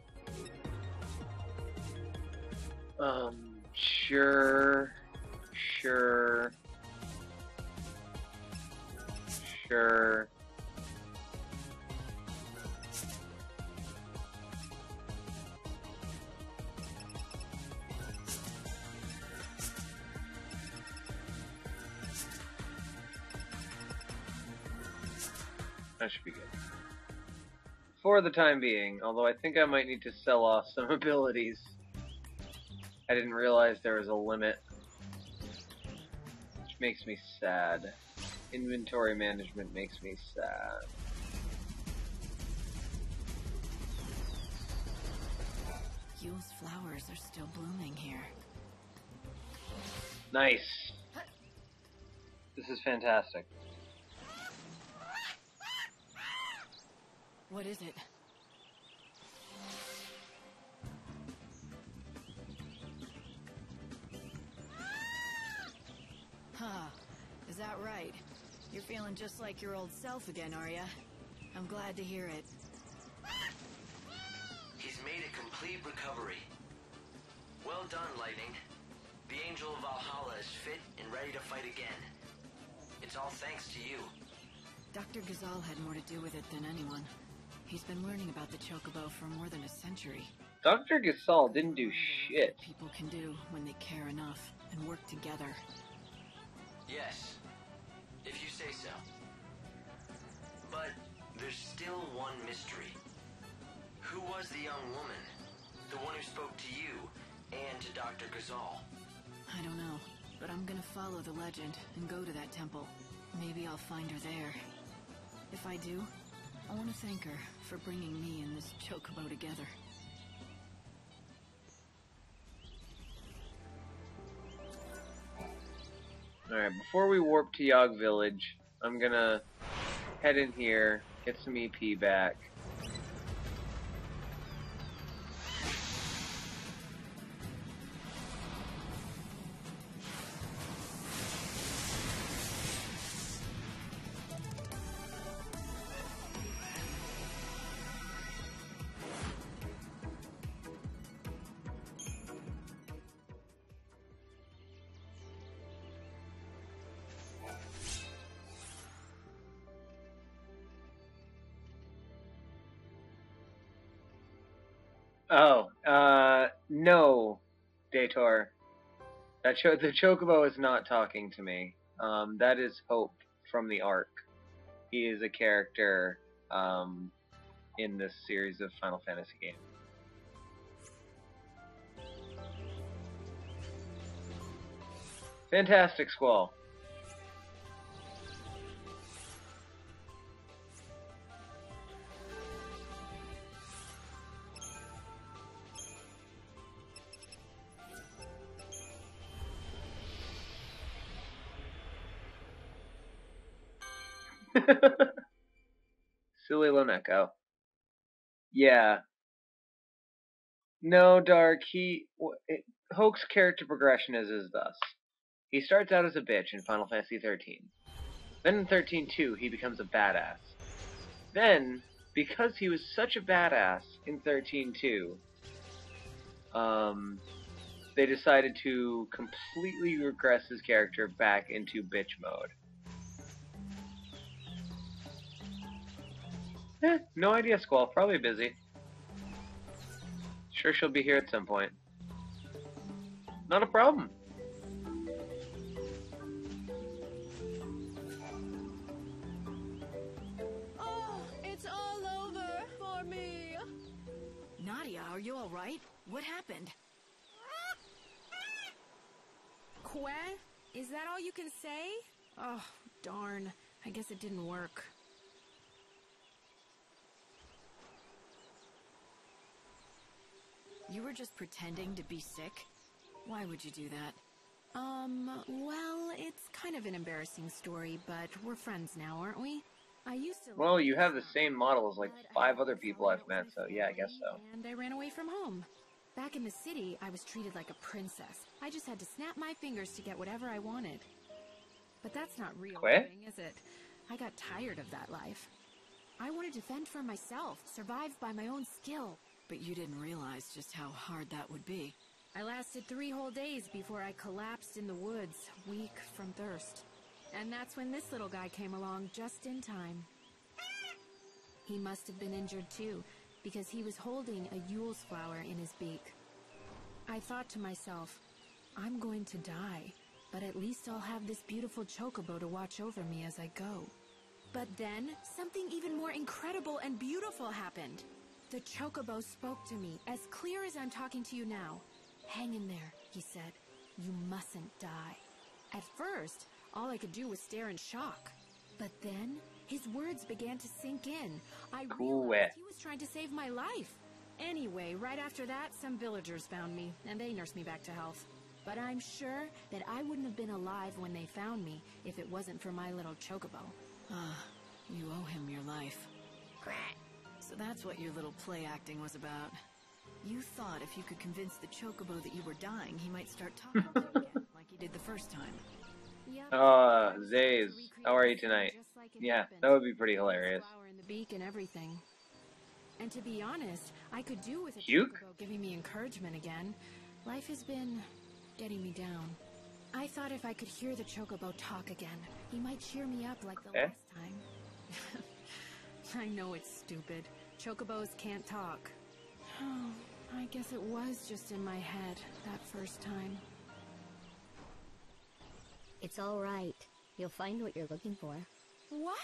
Sure. That should be good. For the time being, although I think I might need to sell off some abilities. I didn't realize there was a limit. Which makes me sad. Inventory management makes me sad. Yule's flowers are still blooming here. Nice. This is fantastic. What is it? Huh. Is that right? You're feeling just like your old self again, are ya? I'm glad to hear it. He's made a complete recovery. Well done, Lightning. The Angel of Valhalla is fit and ready to fight again. It's all thanks to you. Dr. Ghazal had more to do with it than anyone. He's been learning about the Chocobo for more than a century. Dr. Ghazal didn't do shit. People can do when they care enough and work together. Yes, if you say so. But there's still one mystery. Who was the young woman? The one who spoke to you and to Dr. Ghazal? I don't know, but I'm gonna follow the legend and go to that temple. Maybe I'll find her there. If I do, I want to thank her for bringing me and this Chocobo together. Alright, before we warp to Yog Village, I'm gonna head in here, get some EP back. Oh, No, Dator. The Chocobo is not talking to me. That is Hope from the Ark. He is a character in this series of Final Fantasy games. Fantastic, Squall. Silly Loneko. Yeah. No, Dark. Hoke's character progression is thus. He starts out as a bitch in Final Fantasy XIII. Then in 13-2, he becomes a badass. Then, because he was such a badass in 13-2, they decided to completely regress his character back into bitch mode. No idea, Squall. Probably busy. Sure she'll be here at some point. Not a problem. Oh, it's all over for me. Nadia, are you all right? What happened? Que? Is that all you can say? Oh, darn. I guess it didn't work. You were just pretending to be sick? Why would you do that? Well, it's kind of an embarrassing story, but we're friends now, aren't we? I used to... Well, you have the same model as like 5 other people I've met, so yeah, I guess so. And I ran away from home. Back in the city, I was treated like a princess. I just had to snap my fingers to get whatever I wanted. But that's not real living, is it? I got tired of that life. I wanted to fend for myself, survive by my own skill. But you didn't realize just how hard that would be. I lasted 3 whole days before I collapsed in the woods, weak from thirst. And that's when this little guy came along just in time. He must have been injured too, because he was holding a Yule's flower in his beak. I thought to myself, I'm going to die, but at least I'll have this beautiful chocobo to watch over me as I go. But then, something even more incredible and beautiful happened. The chocobo spoke to me, as clear as I'm talking to you now. Hang in there, he said. You mustn't die. At first, all I could do was stare in shock. But then, his words began to sink in. I realized he was trying to save my life. Anyway, right after that, some villagers found me, and they nursed me back to health. But I'm sure that I wouldn't have been alive when they found me if it wasn't for my little chocobo. You owe him your life. So that's what your little play acting was about. You thought if you could convince the chocobo that you were dying, he might start talking to you again, like he did the first time. Zaze, how are you tonight? Yeah, that would be pretty hilarious. Flower in the beak and everything. And to be honest, I could do with a Puke? chocobo giving me encouragement again. Life has been getting me down. I thought if I could hear the chocobo talk again, he might cheer me up like the last time. I know it's stupid. Chocobos can't talk. Oh, I guess it was just in my head that first time. It's all right. You'll find what you're looking for. What?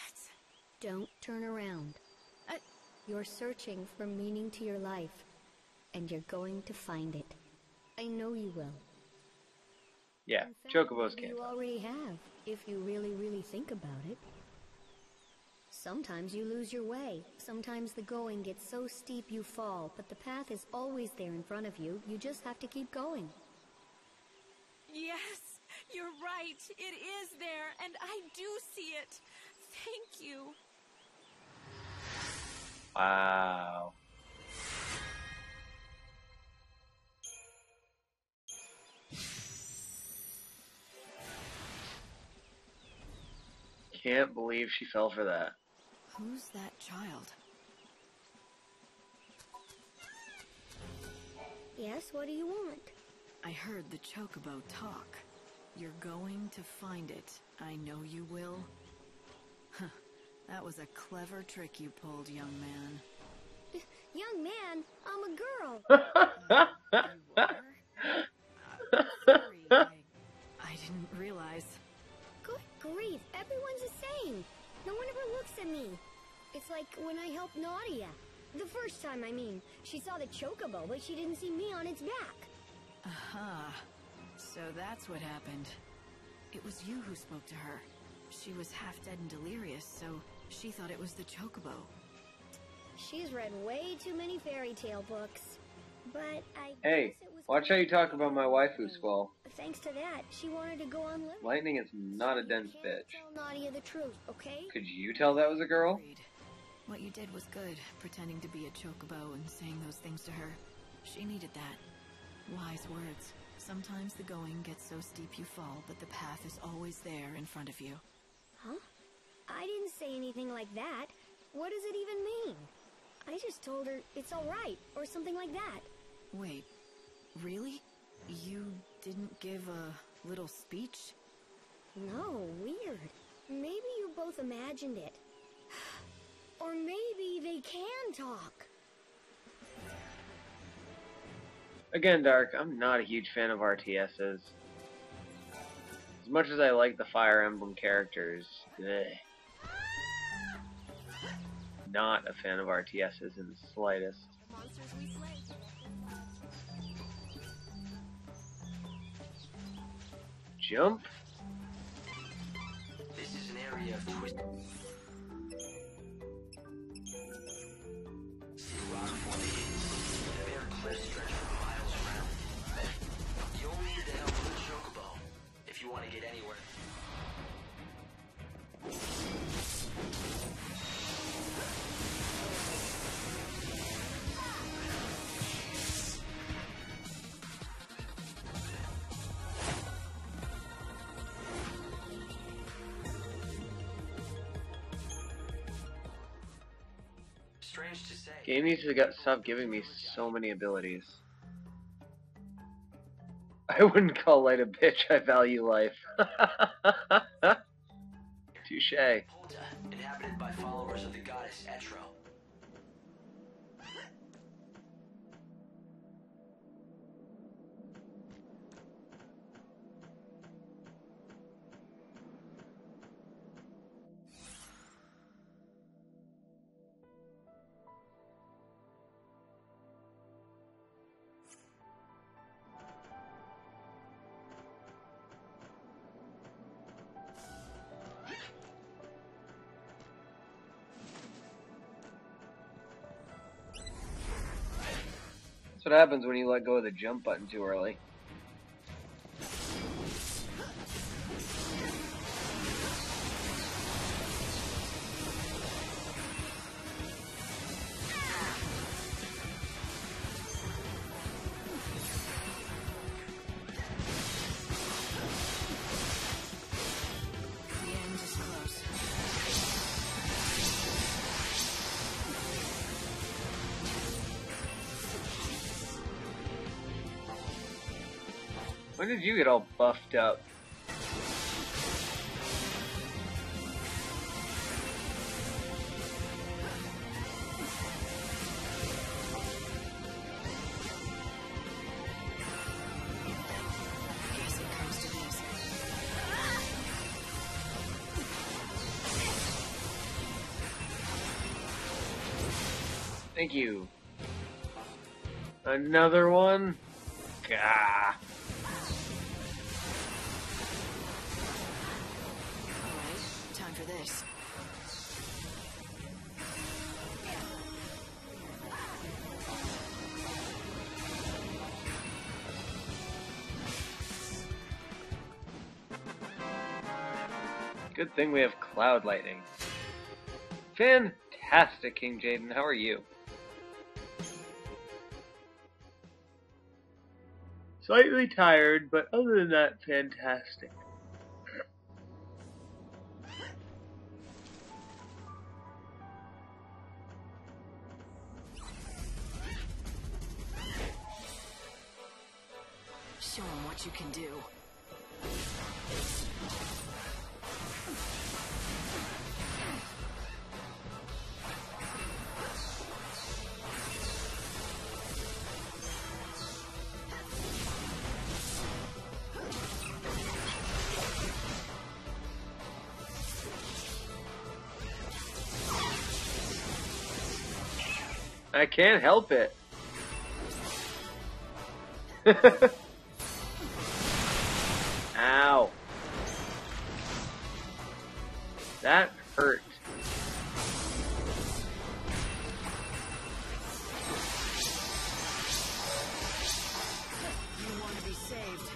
Don't turn around. You're searching for meaning to your life, and you're going to find it. I know you will. Yeah, In fact, chocobos can't you talk. already have, if you really think about it. Sometimes you lose your way. Sometimes the going gets so steep you fall, but the path is always there in front of you. You just have to keep going. Yes, you're right. It is there, and I do see it. Thank you. Wow. Can't believe she fell for that. Who's that child? Yes, what do you want? I heard the chocobo talk. You're going to find it. I know you will. Huh. That was a clever trick you pulled, young man. Young man, I'm a girl. You are? Sorry, I didn't realize. Good grief, everyone's the same. No one ever looks at me. It's like when I helped Nadia. The first time, I mean. She saw the chocobo, but she didn't see me on its back. Aha. So that's what happened. It was you who spoke to her. She was half dead and delirious, so she thought it was the chocobo. She's read way too many fairy tale books. But I Hey, guess it was watch how you talk about my waifu, Squall. Thanks to that, she wanted to go on living. Lightning is not a dense You can't bitch. tell Nadia the truth, okay? Could you tell that was a girl? Agreed. What you did was good, pretending to be a chocobo and saying those things to her. She needed that. Wise words. Sometimes the going gets so steep you fall, but the path is always there in front of you. Huh? I didn't say anything like that. What does it even mean? I just told her it's all right, or something like that. Wait, really? You didn't give a little speech? No, weird. Maybe you both imagined it. Or maybe they can talk. Again, Dark, I'm not a huge fan of RTSs. As much as I like the Fire Emblem characters, not a fan of RTSs in the slightest. Jump? This is an area of twist. See rock formations. The bare cliffs stretch for miles around. You'll need the help of the chocobo if you want to get anywhere. Strange to say. Game needs to stop giving me so many abilities. I wouldn't call light a bitch, I value life. Touche. Polta, inhabited by followers of the goddess Etro. That's what happens when you let go of the jump button too early. The end is close. When did you get all buffed up? Guess it comes to this. Thank you. Another one? Gah. Alright, time for this. Good thing we have Cloud Lightning. Fantastic, King Jaden. How are you? Slightly tired, but other than that, fantastic. Show 'em what you can do. I can't help it. Ow. That hurt. You want to be saved.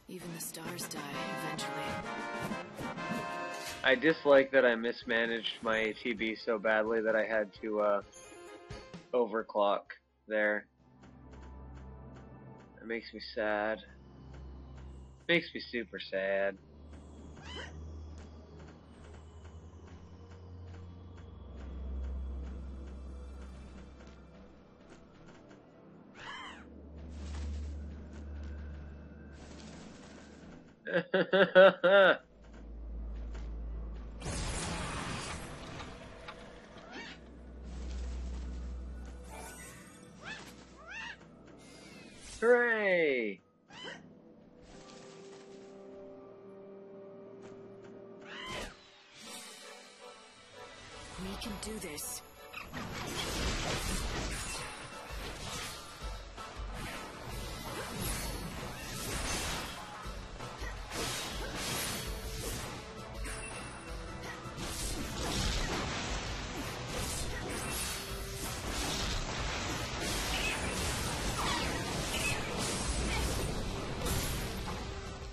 Even the stars die eventually. I dislike that I mismanaged my ATB so badly that I had to overclock there. It makes me sad. Makes me super sad. Hooray! We can do this.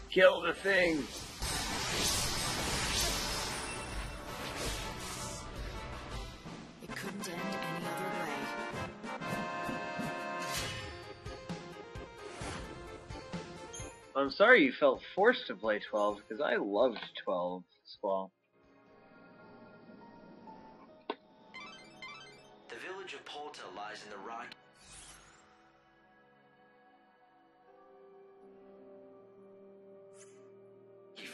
Kill the thing! It couldn't end any other way. I'm sorry you felt forced to play 12, because I loved 12, Squall. The village of Polta lies in the rocky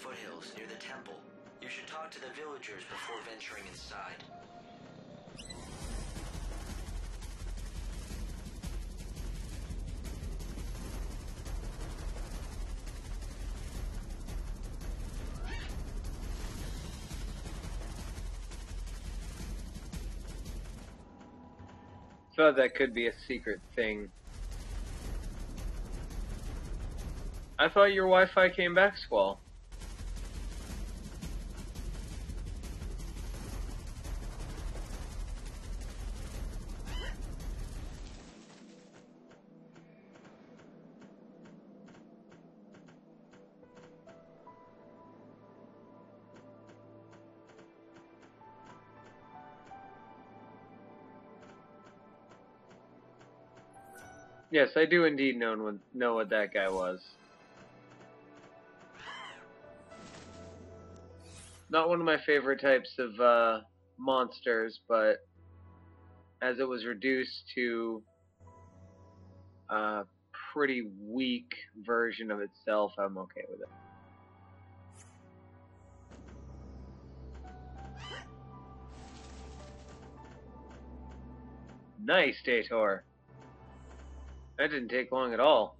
foothills near the temple. You should talk to the villagers before venturing inside. Thought that could be a secret thing. I thought your Wi-Fi came back, Squall. Yes, I do indeed know what that guy was. Not one of my favorite types of monsters, but as it was reduced to a pretty weak version of itself, I'm okay with it. Nice, Dator. That didn't take long at all.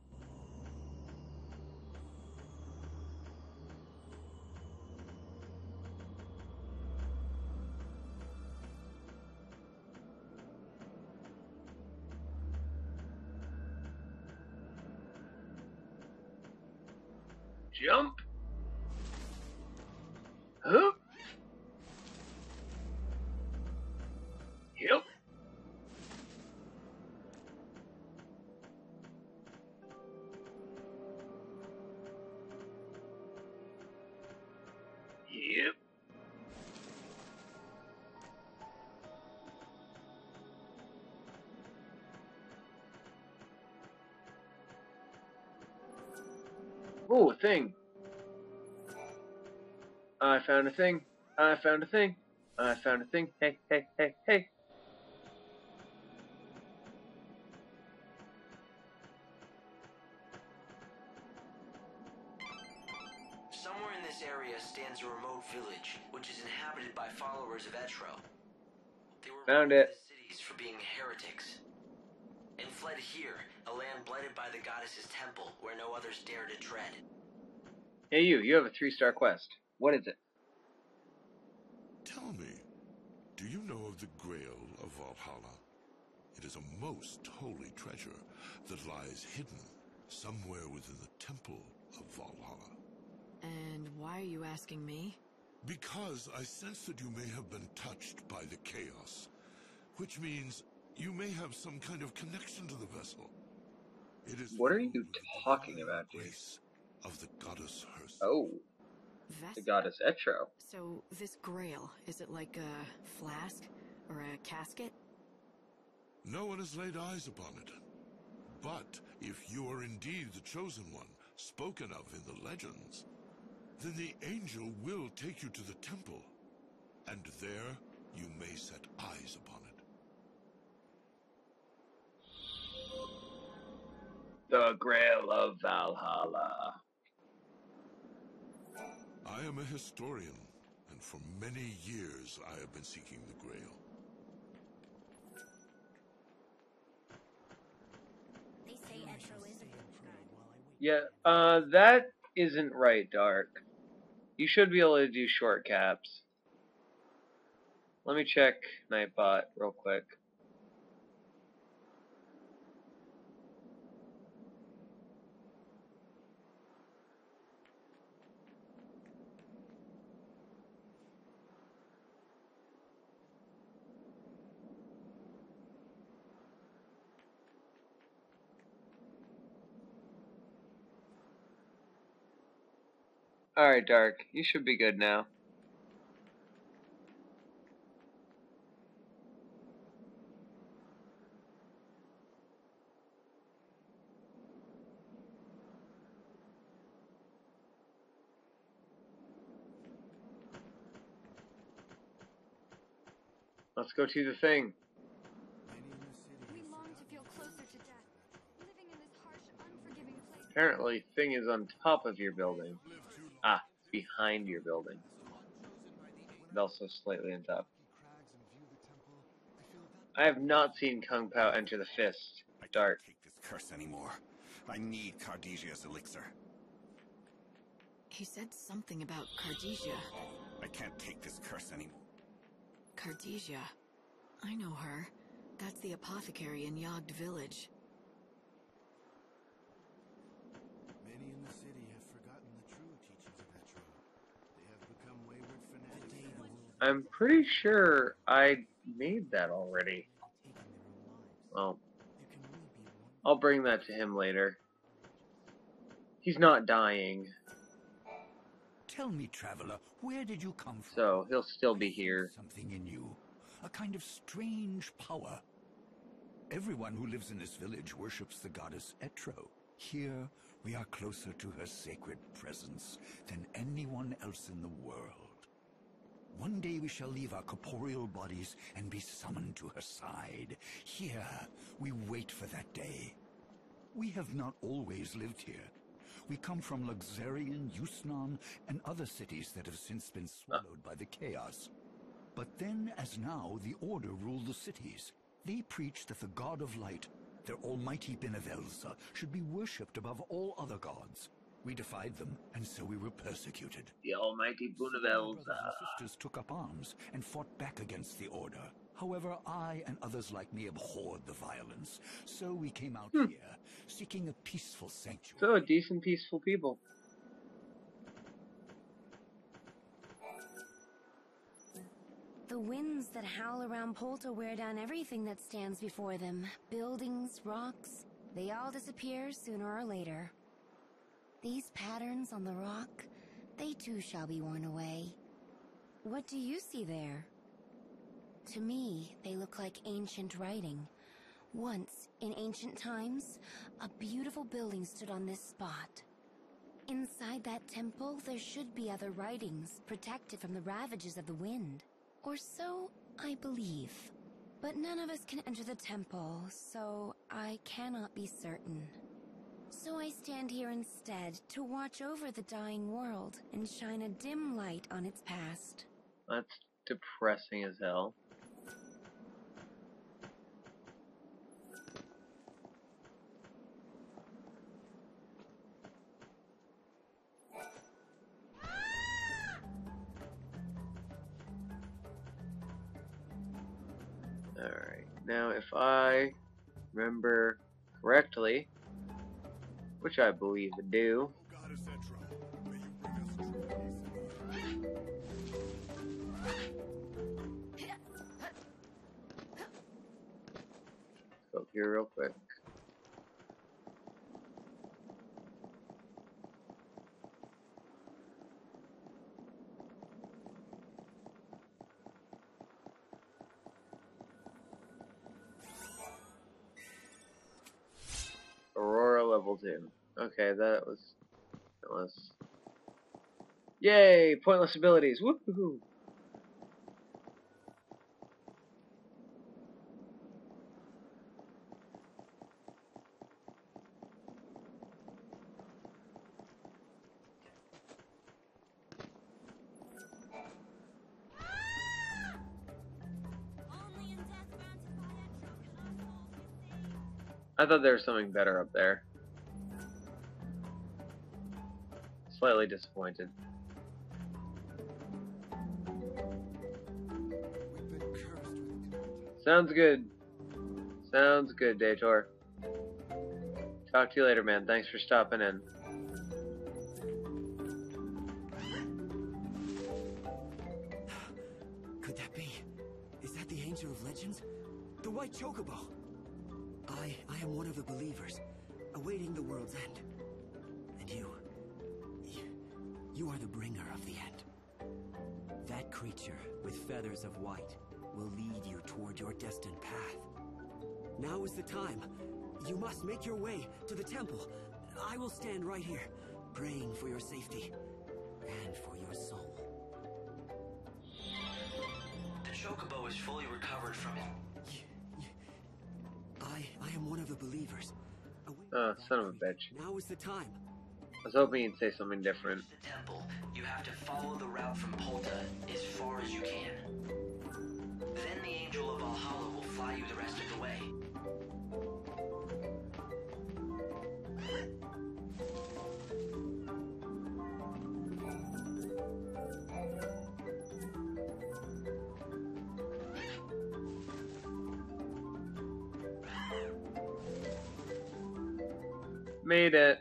Jump! Huh? Yep. Yep. Ooh, a thing. I found a thing. I found a thing. I found a thing. Hey, hey, hey, hey. Somewhere in this area stands a remote village, which is inhabited by followers of XIII. They were Found burned it. to the cities for being heretics, and fled here, a land blighted by the goddess's temple, where no others dare to tread. Hey you have a 3-star quest. What is it? Tell me, do you know of the Grail of Valhalla? It is a most holy treasure that lies hidden somewhere within the temple of Valhalla. And why are you asking me? Because I sense that you may have been touched by the chaos, which means you may have some kind of connection to the vessel. It is What are filled you with the talking divine about, dude? grace of the goddess herself. Oh, the goddess Etro. So, this grail, is it like a flask? Or a casket? No one has laid eyes upon it. But if you are indeed the chosen one, spoken of in the legends, then the angel will take you to the temple, and there you may set eyes upon it. The Grail of Valhalla. I am a historian, and for many years I have been seeking the Grail. They say Etro is Yeah, that isn't right, Dark. You should be able to do short caps. Let me check Nightbot real quick. Alright, Dark. You should be good now. Let's go to the thing. We long to feel closer to death, living in this harsh, unforgiving place. Apparently, thing is on top of your building. Ah, behind your building. But also slightly on top. I have not seen Kung Pao enter the fist. Dark. I can't take this curse anymore. I need Cardesia's elixir. He said something about Cardesia. I can't take this curse anymore. Cardesia. I know her. That's the apothecary in Yogd village. Many in the city have forgotten the true teachings of Etro. They have become wayward fanatics. I'm pretty sure I made that already. Well, I'll bring that to him later. He's not dying, Tell me, traveler, where did you come from? so he'll still be here. Something in you. A kind of strange power. Everyone who lives in this village worships the goddess Etro. Here, we are closer to her sacred presence than anyone else in the world. One day we shall leave our corporeal bodies and be summoned to her side. Here, we wait for that day. We have not always lived here. We come from Luxarian, Yusnan, and other cities that have since been swallowed by the chaos. But then, as now, the Order rule the cities. They preach that the god of light, their almighty Benevelza, should be worshipped above all other gods. We defied them, and so we were persecuted. The almighty Brothers Benevelza. and sisters took up arms and fought back against the Order. However, I and others like me abhorred the violence, so we came out here, seeking a peaceful sanctuary. So, decent, peaceful people. The winds that howl around Polta wear down everything that stands before them. Buildings, rocks, they all disappear sooner or later. These patterns on the rock, they too shall be worn away. What do you see there? To me, they look like ancient writing. Once, in ancient times, a beautiful building stood on this spot. Inside that temple, there should be other writings, protected from the ravages of the wind. Or so I believe. But none of us can enter the temple, so I cannot be certain. So I stand here instead to watch over the dying world and shine a dim light on its past. That's depressing as hell. Now, if I remember correctly, which I believe I do, go here real quick. Aurora level 2. Okay, that was pointless. Yay! Pointless abilities. Woohoo! I thought there was something better up there. Slightly disappointed. Sounds good. Sounds good, Dator. Talk to you later, man. Thanks for stopping in. Could that be? Is that the Angel of Legends? The White Chocobo? I am one of the believers, awaiting the world's end. And you are the bringer of the end. That creature with feathers of white will lead you toward your destined path. Now is the time. You must make your way to the temple. I will stand right here, praying for your safety and for your soul. The Chocobo is fully recovered from it. I am one of the believers. Oh, son of a bitch. Now is the time. I was hoping you'd say something different. The temple, you have to follow the route from Polta as far as you can. Then the Angel of Valhalla will fly you the rest of the way. Made it.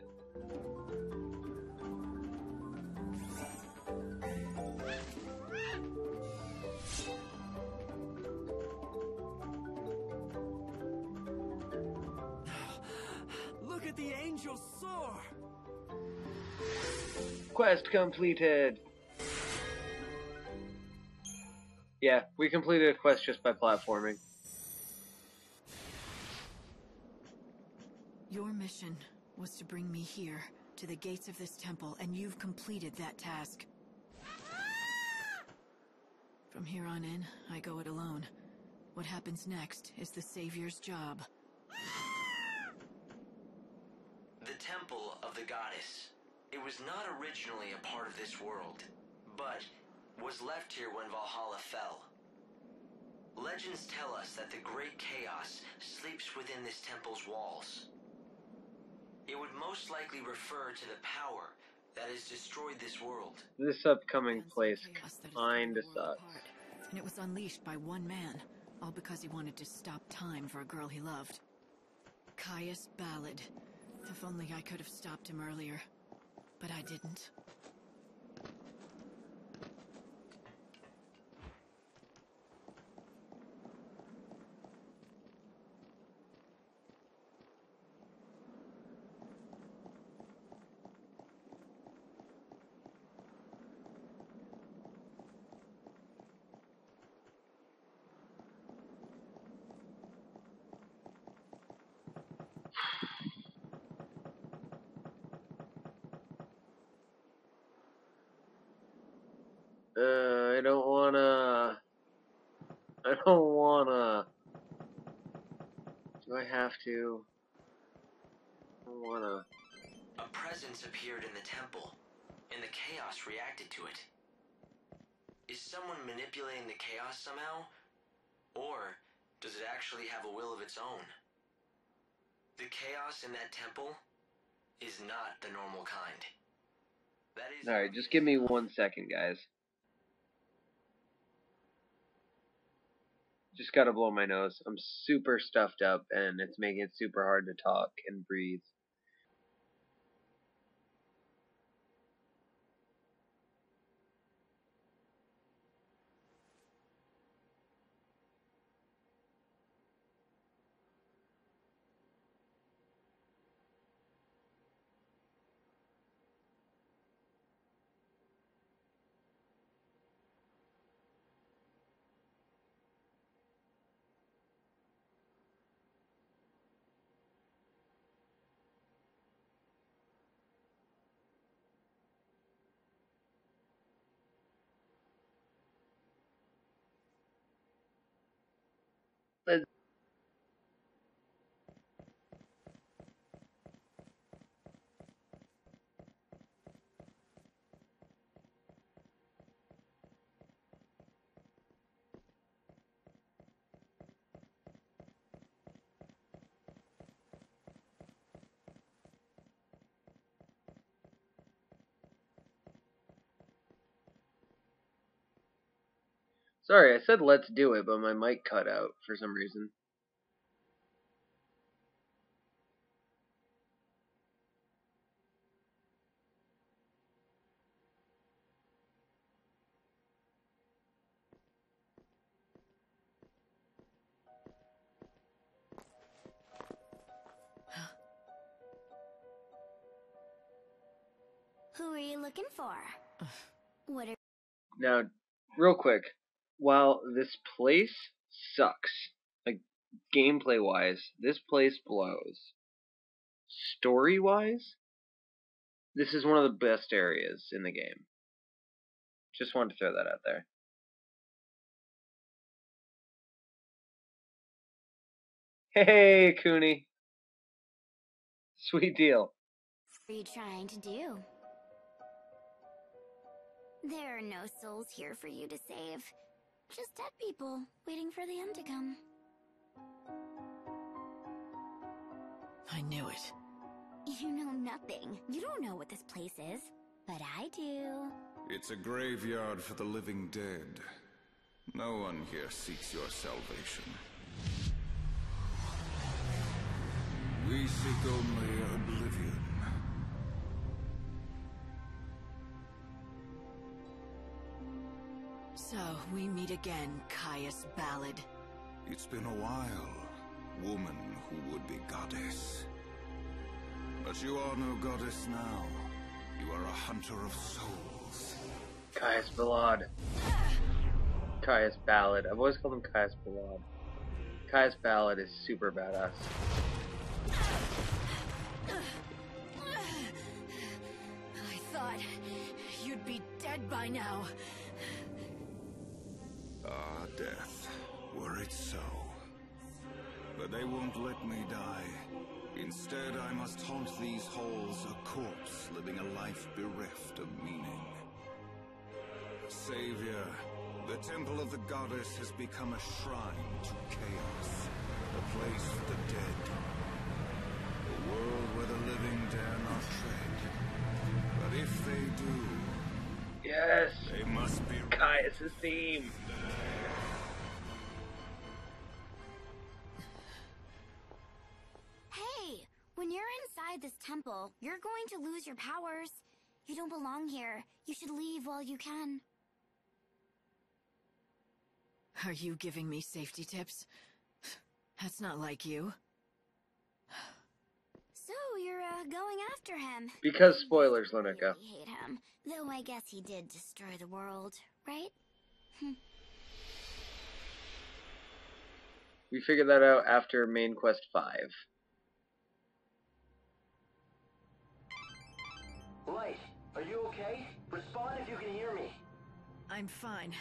Look at the angel soar! Quest completed. Yeah, we completed a quest just by platforming. Your mission was to bring me here, to the gates of this temple, and you've completed that task. From here on in, I go it alone. What happens next is the Savior's job. The Temple of the Goddess. It was not originally a part of this world, but was left here when Valhalla fell. Legends tell us that the Great Chaos sleeps within this temple's walls. It would most likely refer to the power that has destroyed this world. This upcoming place kinda sucks. And it was unleashed by one man, all because he wanted to stop time for a girl he loved. Caius Ballad. If only I could have stopped him earlier. But I didn't. I don't wanna. Do I have to? I don't wanna. A presence appeared in the temple, and the chaos reacted to it. Is someone manipulating the chaos somehow? Or does it actually have a will of its own? The chaos in that temple is not the normal kind. That is. Alright, just give me 1 second, guys. Just gotta blow my nose. I'm super stuffed up, and it's making it super hard to talk and breathe. Sorry, I said let's do it, but my mic cut out for some reason. Who are you looking for? What are... Now, real quick, while this place sucks, like gameplay-wise, this place blows. Story-wise, this is one of the best areas in the game. Just wanted to throw that out there. Hey, Cooney. Sweet deal. What are you trying to do? There are no souls here for you to save. Just dead people, waiting for the end to come. I knew it. You know nothing. You don't know what this place is. But I do. It's a graveyard for the living dead. No one here seeks your salvation. We seek only oblivion. So, we meet again, Caius Ballad. It's been a while, woman who would be goddess. But you are no goddess now. You are a hunter of souls. Caius Ballad. Caius Ballad. I've always called him Caius Ballad. Caius Ballad is super badass. I thought you'd be dead by now. Ah, death. Were it so. But they won't let me die. Instead, I must haunt these halls, a corpse living a life bereft of meaning. Savior, the temple of the goddess has become a shrine to chaos, a place for the dead. A world where the living dare not tread. But if they do... Yes! They must be... Caius' theme! Hey! When you're inside this temple, you're going to lose your powers. You don't belong here. You should leave while you can. Are you giving me safety tips? That's not like you. So, you're, going after him. Because spoilers, Linica. I hate him. Though I guess he did destroy the world, right? We figured that out after Main Quest 5. Light, are you okay? Respond if you can hear me. I'm fine,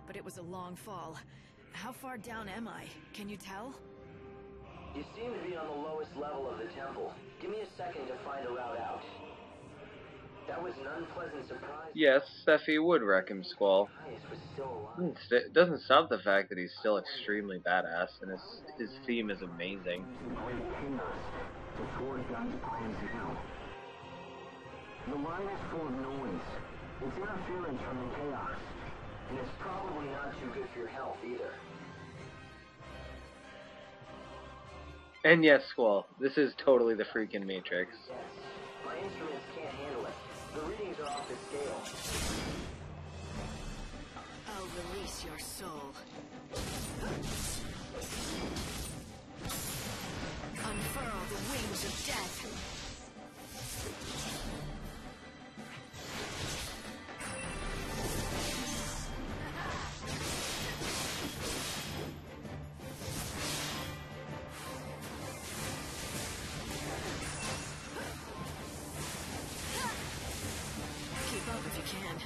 but it was a long fall. How far down am I? Can you tell? You seem to be on the lowest level of the temple. Give me a second to find a route out. That was an unpleasant surprise. Yes, Sephi would wreck him, Squall. Caius was still alive. It doesn't stop the fact that he's still extremely badass, and his theme is amazing. Great chaos to thwart God's plans now. The line is full of noise. It's interference from the chaos. And it's probably not too good for your health either. And yes, Squall, this is totally the freaking Matrix. Yes. My instruments can't handle it. The readings are off the scale. I'll release your soul. Unfurl the wings of death. Keep up if you can.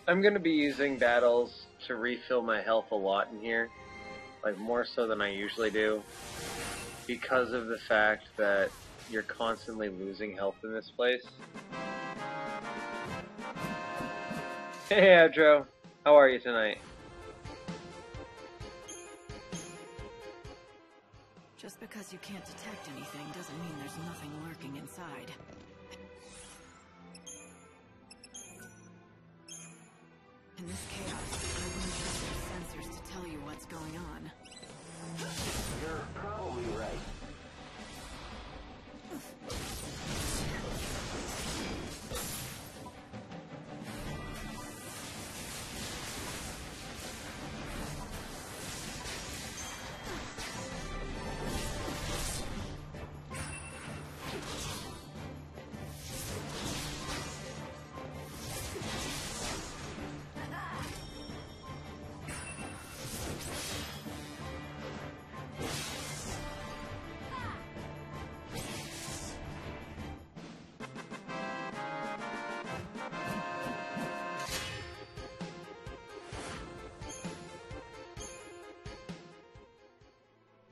I'm going to be using battles to refill my health a lot in here, like more so than I usually do, because of the fact that you're constantly losing health in this place. Hey Adro, how are you tonight? Just because you can't detect anything doesn't mean there's nothing lurking inside. In this chaos, I wouldn't trust your sensors to tell you what's going on. You're probably right.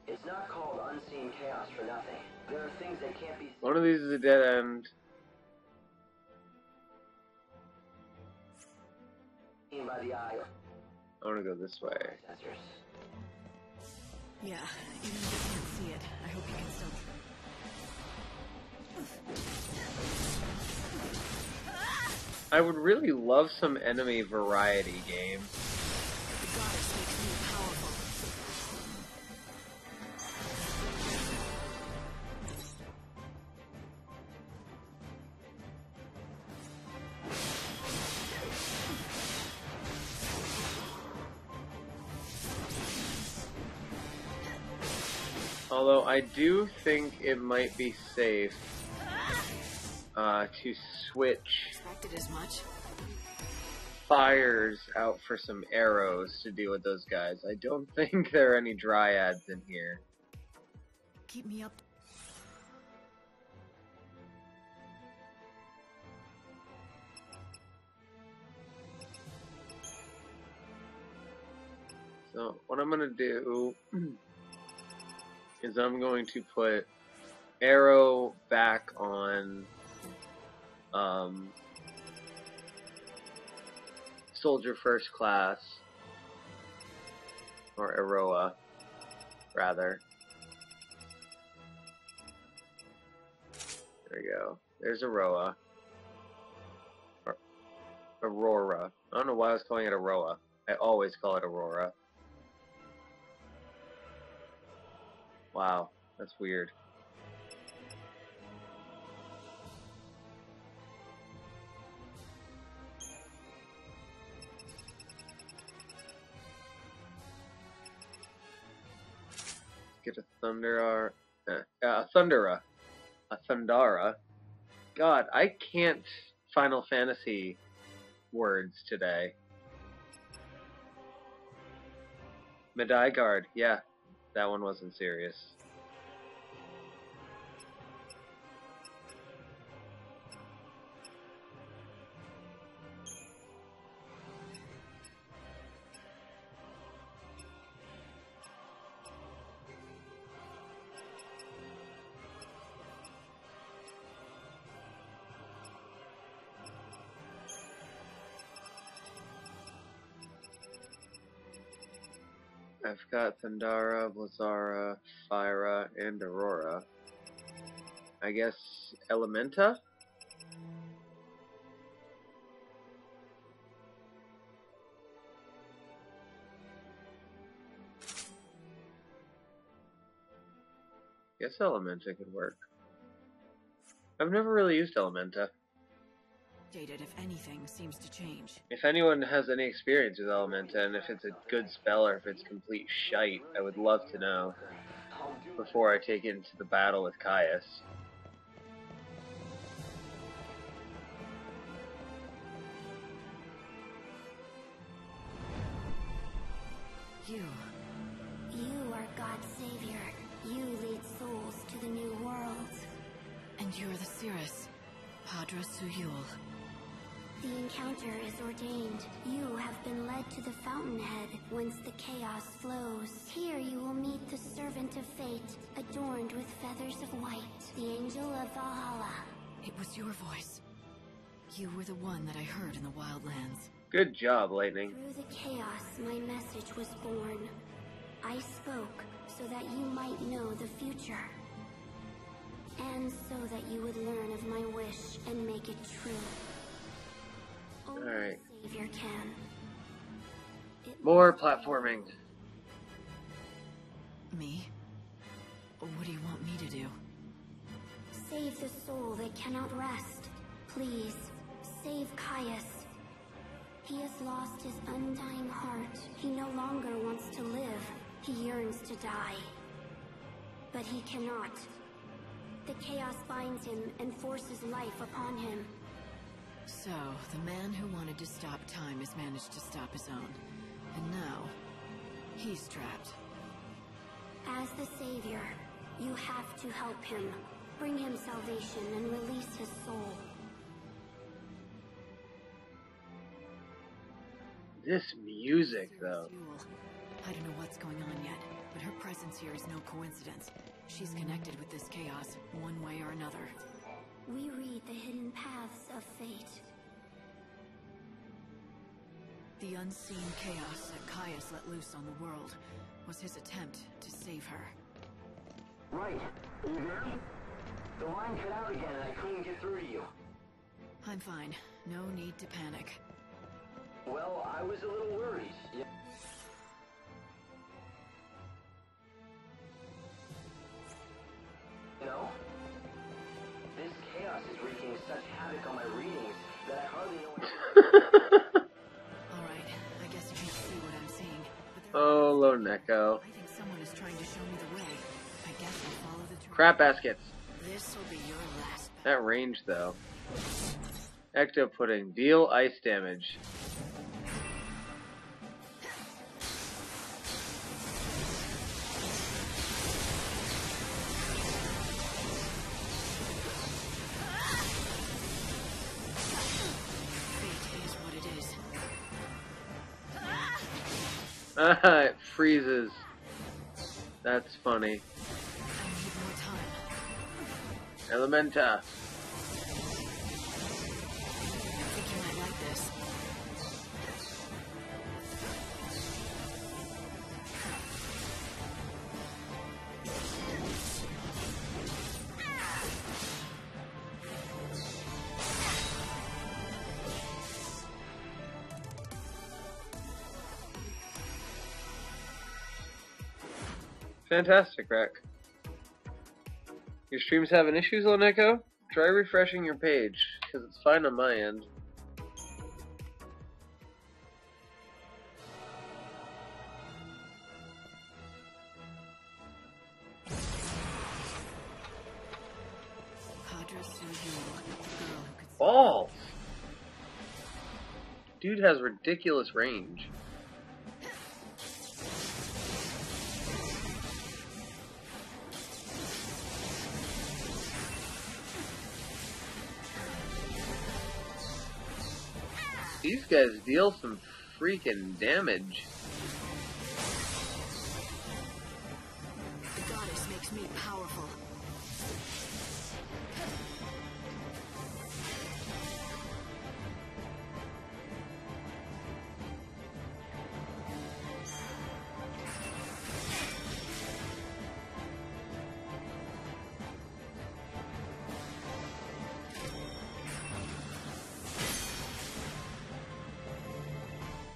It's not called unseen chaos for nothing. There are things that can't be One of these is a dead end. seen by the eye. I want to go this way. Sensors. Yeah, even if you can't see it, I hope you can still... I would really love some enemy variety game. The goddess makes me powerful. Although I do think it might be safe to switch Expected as much. fires out for some arrows to deal with those guys. I don't think there are any dryads in here. Keep me up. So what I'm going to do is I'm going to put arrow back on soldier first class, or Aroa, rather. There we go. There's Aroa. Or Aurora. I don't know why I was calling it Aroa. I always call it Aurora. Wow, that's weird. Get a Thundera. A Thundera. A Thundara. God, I can't Final Fantasy words today. Medaigard, yeah. That one wasn't serious. I've got Thundara, Blizzara, Fyra, and Aurora. I guess Elementa? Guess Elementa could work. I've never really used Elementa. Dated, if anything, seems to change. If anyone has any experience with Elementa, and if it's a good spell or if it's complete shite, I would love to know before I take it into the battle with Caius. You are God's savior. You lead souls to the new world. And you're the Cirrus, Padra Suyul. The encounter is ordained. You have been led to the fountainhead, whence the chaos flows. Here you will meet the servant of fate, adorned with feathers of white, the angel of Valhalla. It was your voice. You were the one that I heard in the Wildlands. Good job, Lightning. Through the chaos, my message was born. I spoke so that you might know the future. And so that you would learn of my wish and make it true. Only Alright. the Savior can. More platforming. Me? What do you want me to do? Save the soul that cannot rest. Please, save Caius. He has lost his undying heart. He no longer wants to live. He yearns to die. But he cannot. The chaos binds him and forces life upon him. So, the man who wanted to stop time has managed to stop his own. And now, he's trapped. As the Savior, you have to help him. Bring him salvation and release his soul. This music, though. I don't know what's going on yet, but her presence here is no coincidence. She's connected with this chaos, one way or another. We read the hidden paths of fate. The unseen chaos that Caius let loose on the world was his attempt to save her. Right. Are you there? The line cut out again and I couldn't get through to you. I'm fine. No need to panic. Well, I was a little worried. Yeah. You know, this chaos is wreaking such havoc on my readings that I hardly know what Alright, I guess you can't see what I'm seeing. Oh, Loneko. I think someone is trying to show me the way. I guess I'll follow the trail. Crap baskets. This will be your last. That range, though. Ecto Pudding. Deal ice damage. It freezes. That's funny. Elementa. I think you might like this. Fantastic, Rack. Your stream's having issues, Loneko? Try refreshing your page, because it's fine on my end. Balls! Dude has ridiculous range. These guys deal some freaking damage. The goddess makes me powerful.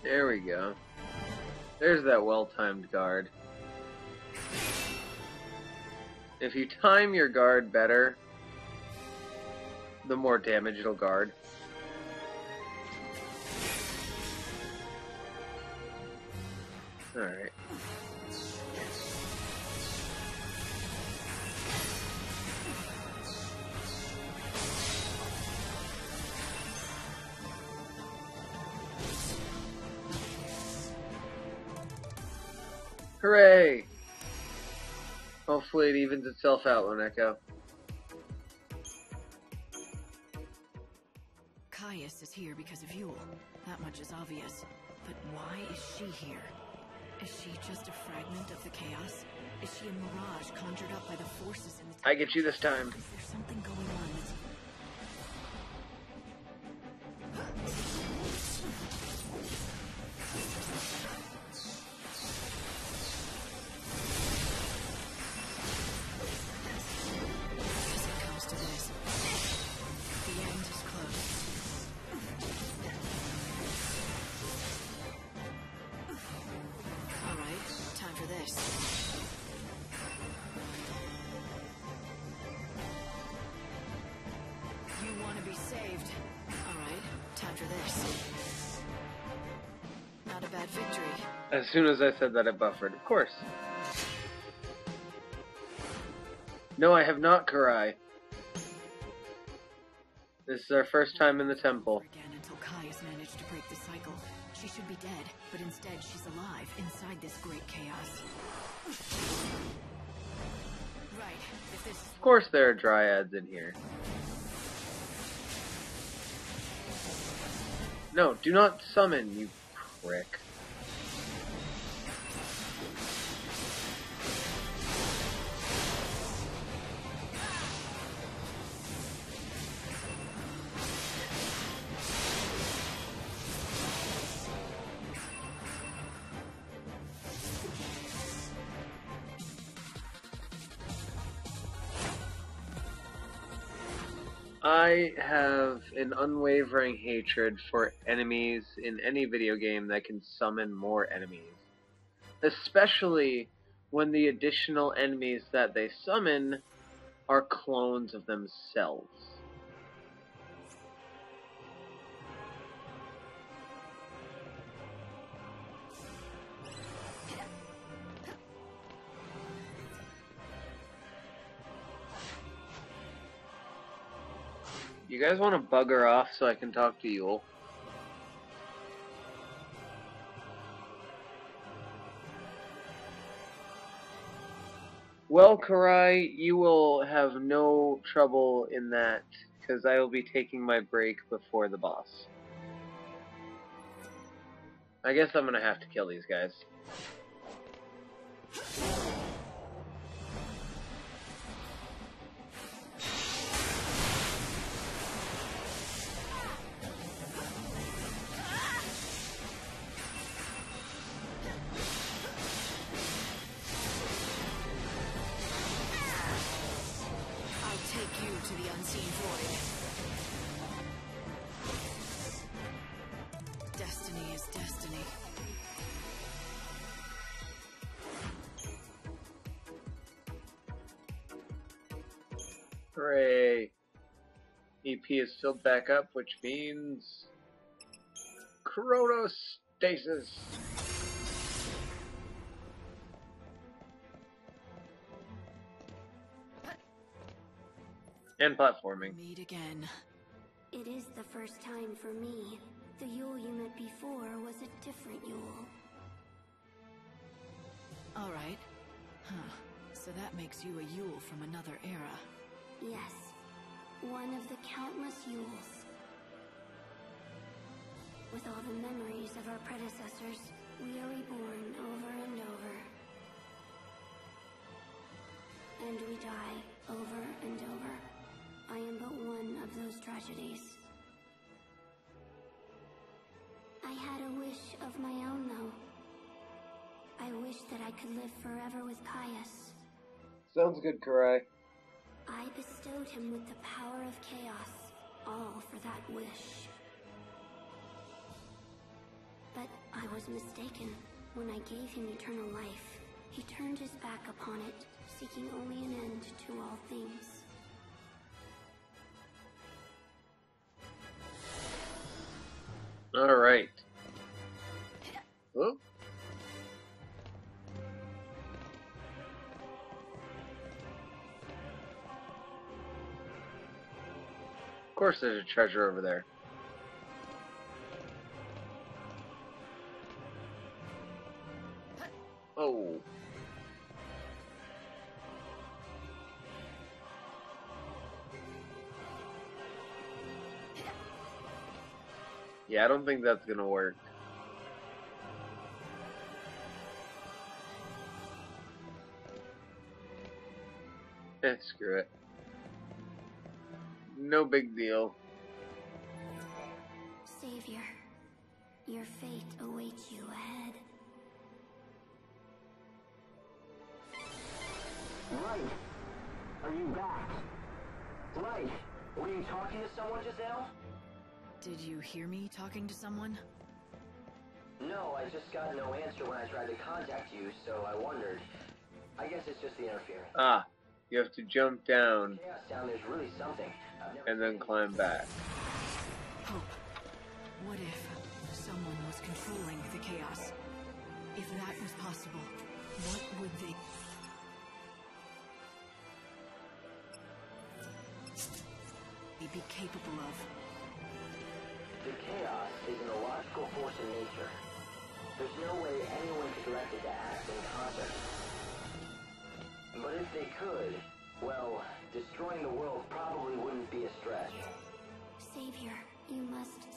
There we go. There's that well-timed guard. If you time your guard better, the more damage it'll guard. Alright. Hooray! Hopefully it evens itself out, Loneko. Caius is here because of Yule. That much is obvious. But why is she here? Is she just a fragment of the chaos? Is she a mirage conjured up by the forces in the... I get you this time. Is there something going on that's... As it comes to this, the end is close. All right, time for this. You want to be saved. All right, time for this. Not a bad victory. As soon as I said that, I buffered. Of course. No, I have not, Karai. This is our first time in the temple. Again until Caius managed to break the cycle. She should be dead, but instead she's alive inside this great chaos. Right, if this... Of course there are dryads in here. No, do not summon, you prick. I have an unwavering hatred for enemies in any video game that can summon more enemies. Especially when the additional enemies that they summon are clones of themselves. You guys want to bugger off so I can talk to Yule? Well, Karai, you will have no trouble in that, because I will be taking my break before the boss. I guess I'm gonna have to kill these guys. To the unseen void. Destiny is destiny. Hooray! EP is filled back up, which means chronostasis. And platforming. Meet again. It is the first time for me. The Yule you met before was a different Yule. All right. Huh. So that makes you a Yule from another era. Yes. One of the countless Yules. With all the memories of our predecessors, we are reborn over and over. And we die over and over. I am but one of those tragedies. I had a wish of my own, though. I wish that I could live forever with Caius. Sounds good, Karai. I bestowed him with the power of chaos, all for that wish. But I was mistaken. When I gave him eternal life, he turned his back upon it, seeking only an end to all things. All right. Oh. Of course there's a treasure over there. Oh. Yeah, I don't think that's gonna work. Screw it. No big deal. Savior, your fate awaits you ahead. Light! Are you back? Light! Were you talking to someone just now? Did you hear me talking to someone? No, I just got no answer when I tried to contact you, so I wondered. I guess it's just the interference. Ah, you have to jump down Chaos down there's really something. and then climb back. Hope. What if someone was controlling the chaos? If that was possible, what would they... be capable of? The chaos is an illogical force in nature. There's no way anyone could direct it to act in concert. But if they could, well, destroying the world probably wouldn't be a stretch. Savior, you must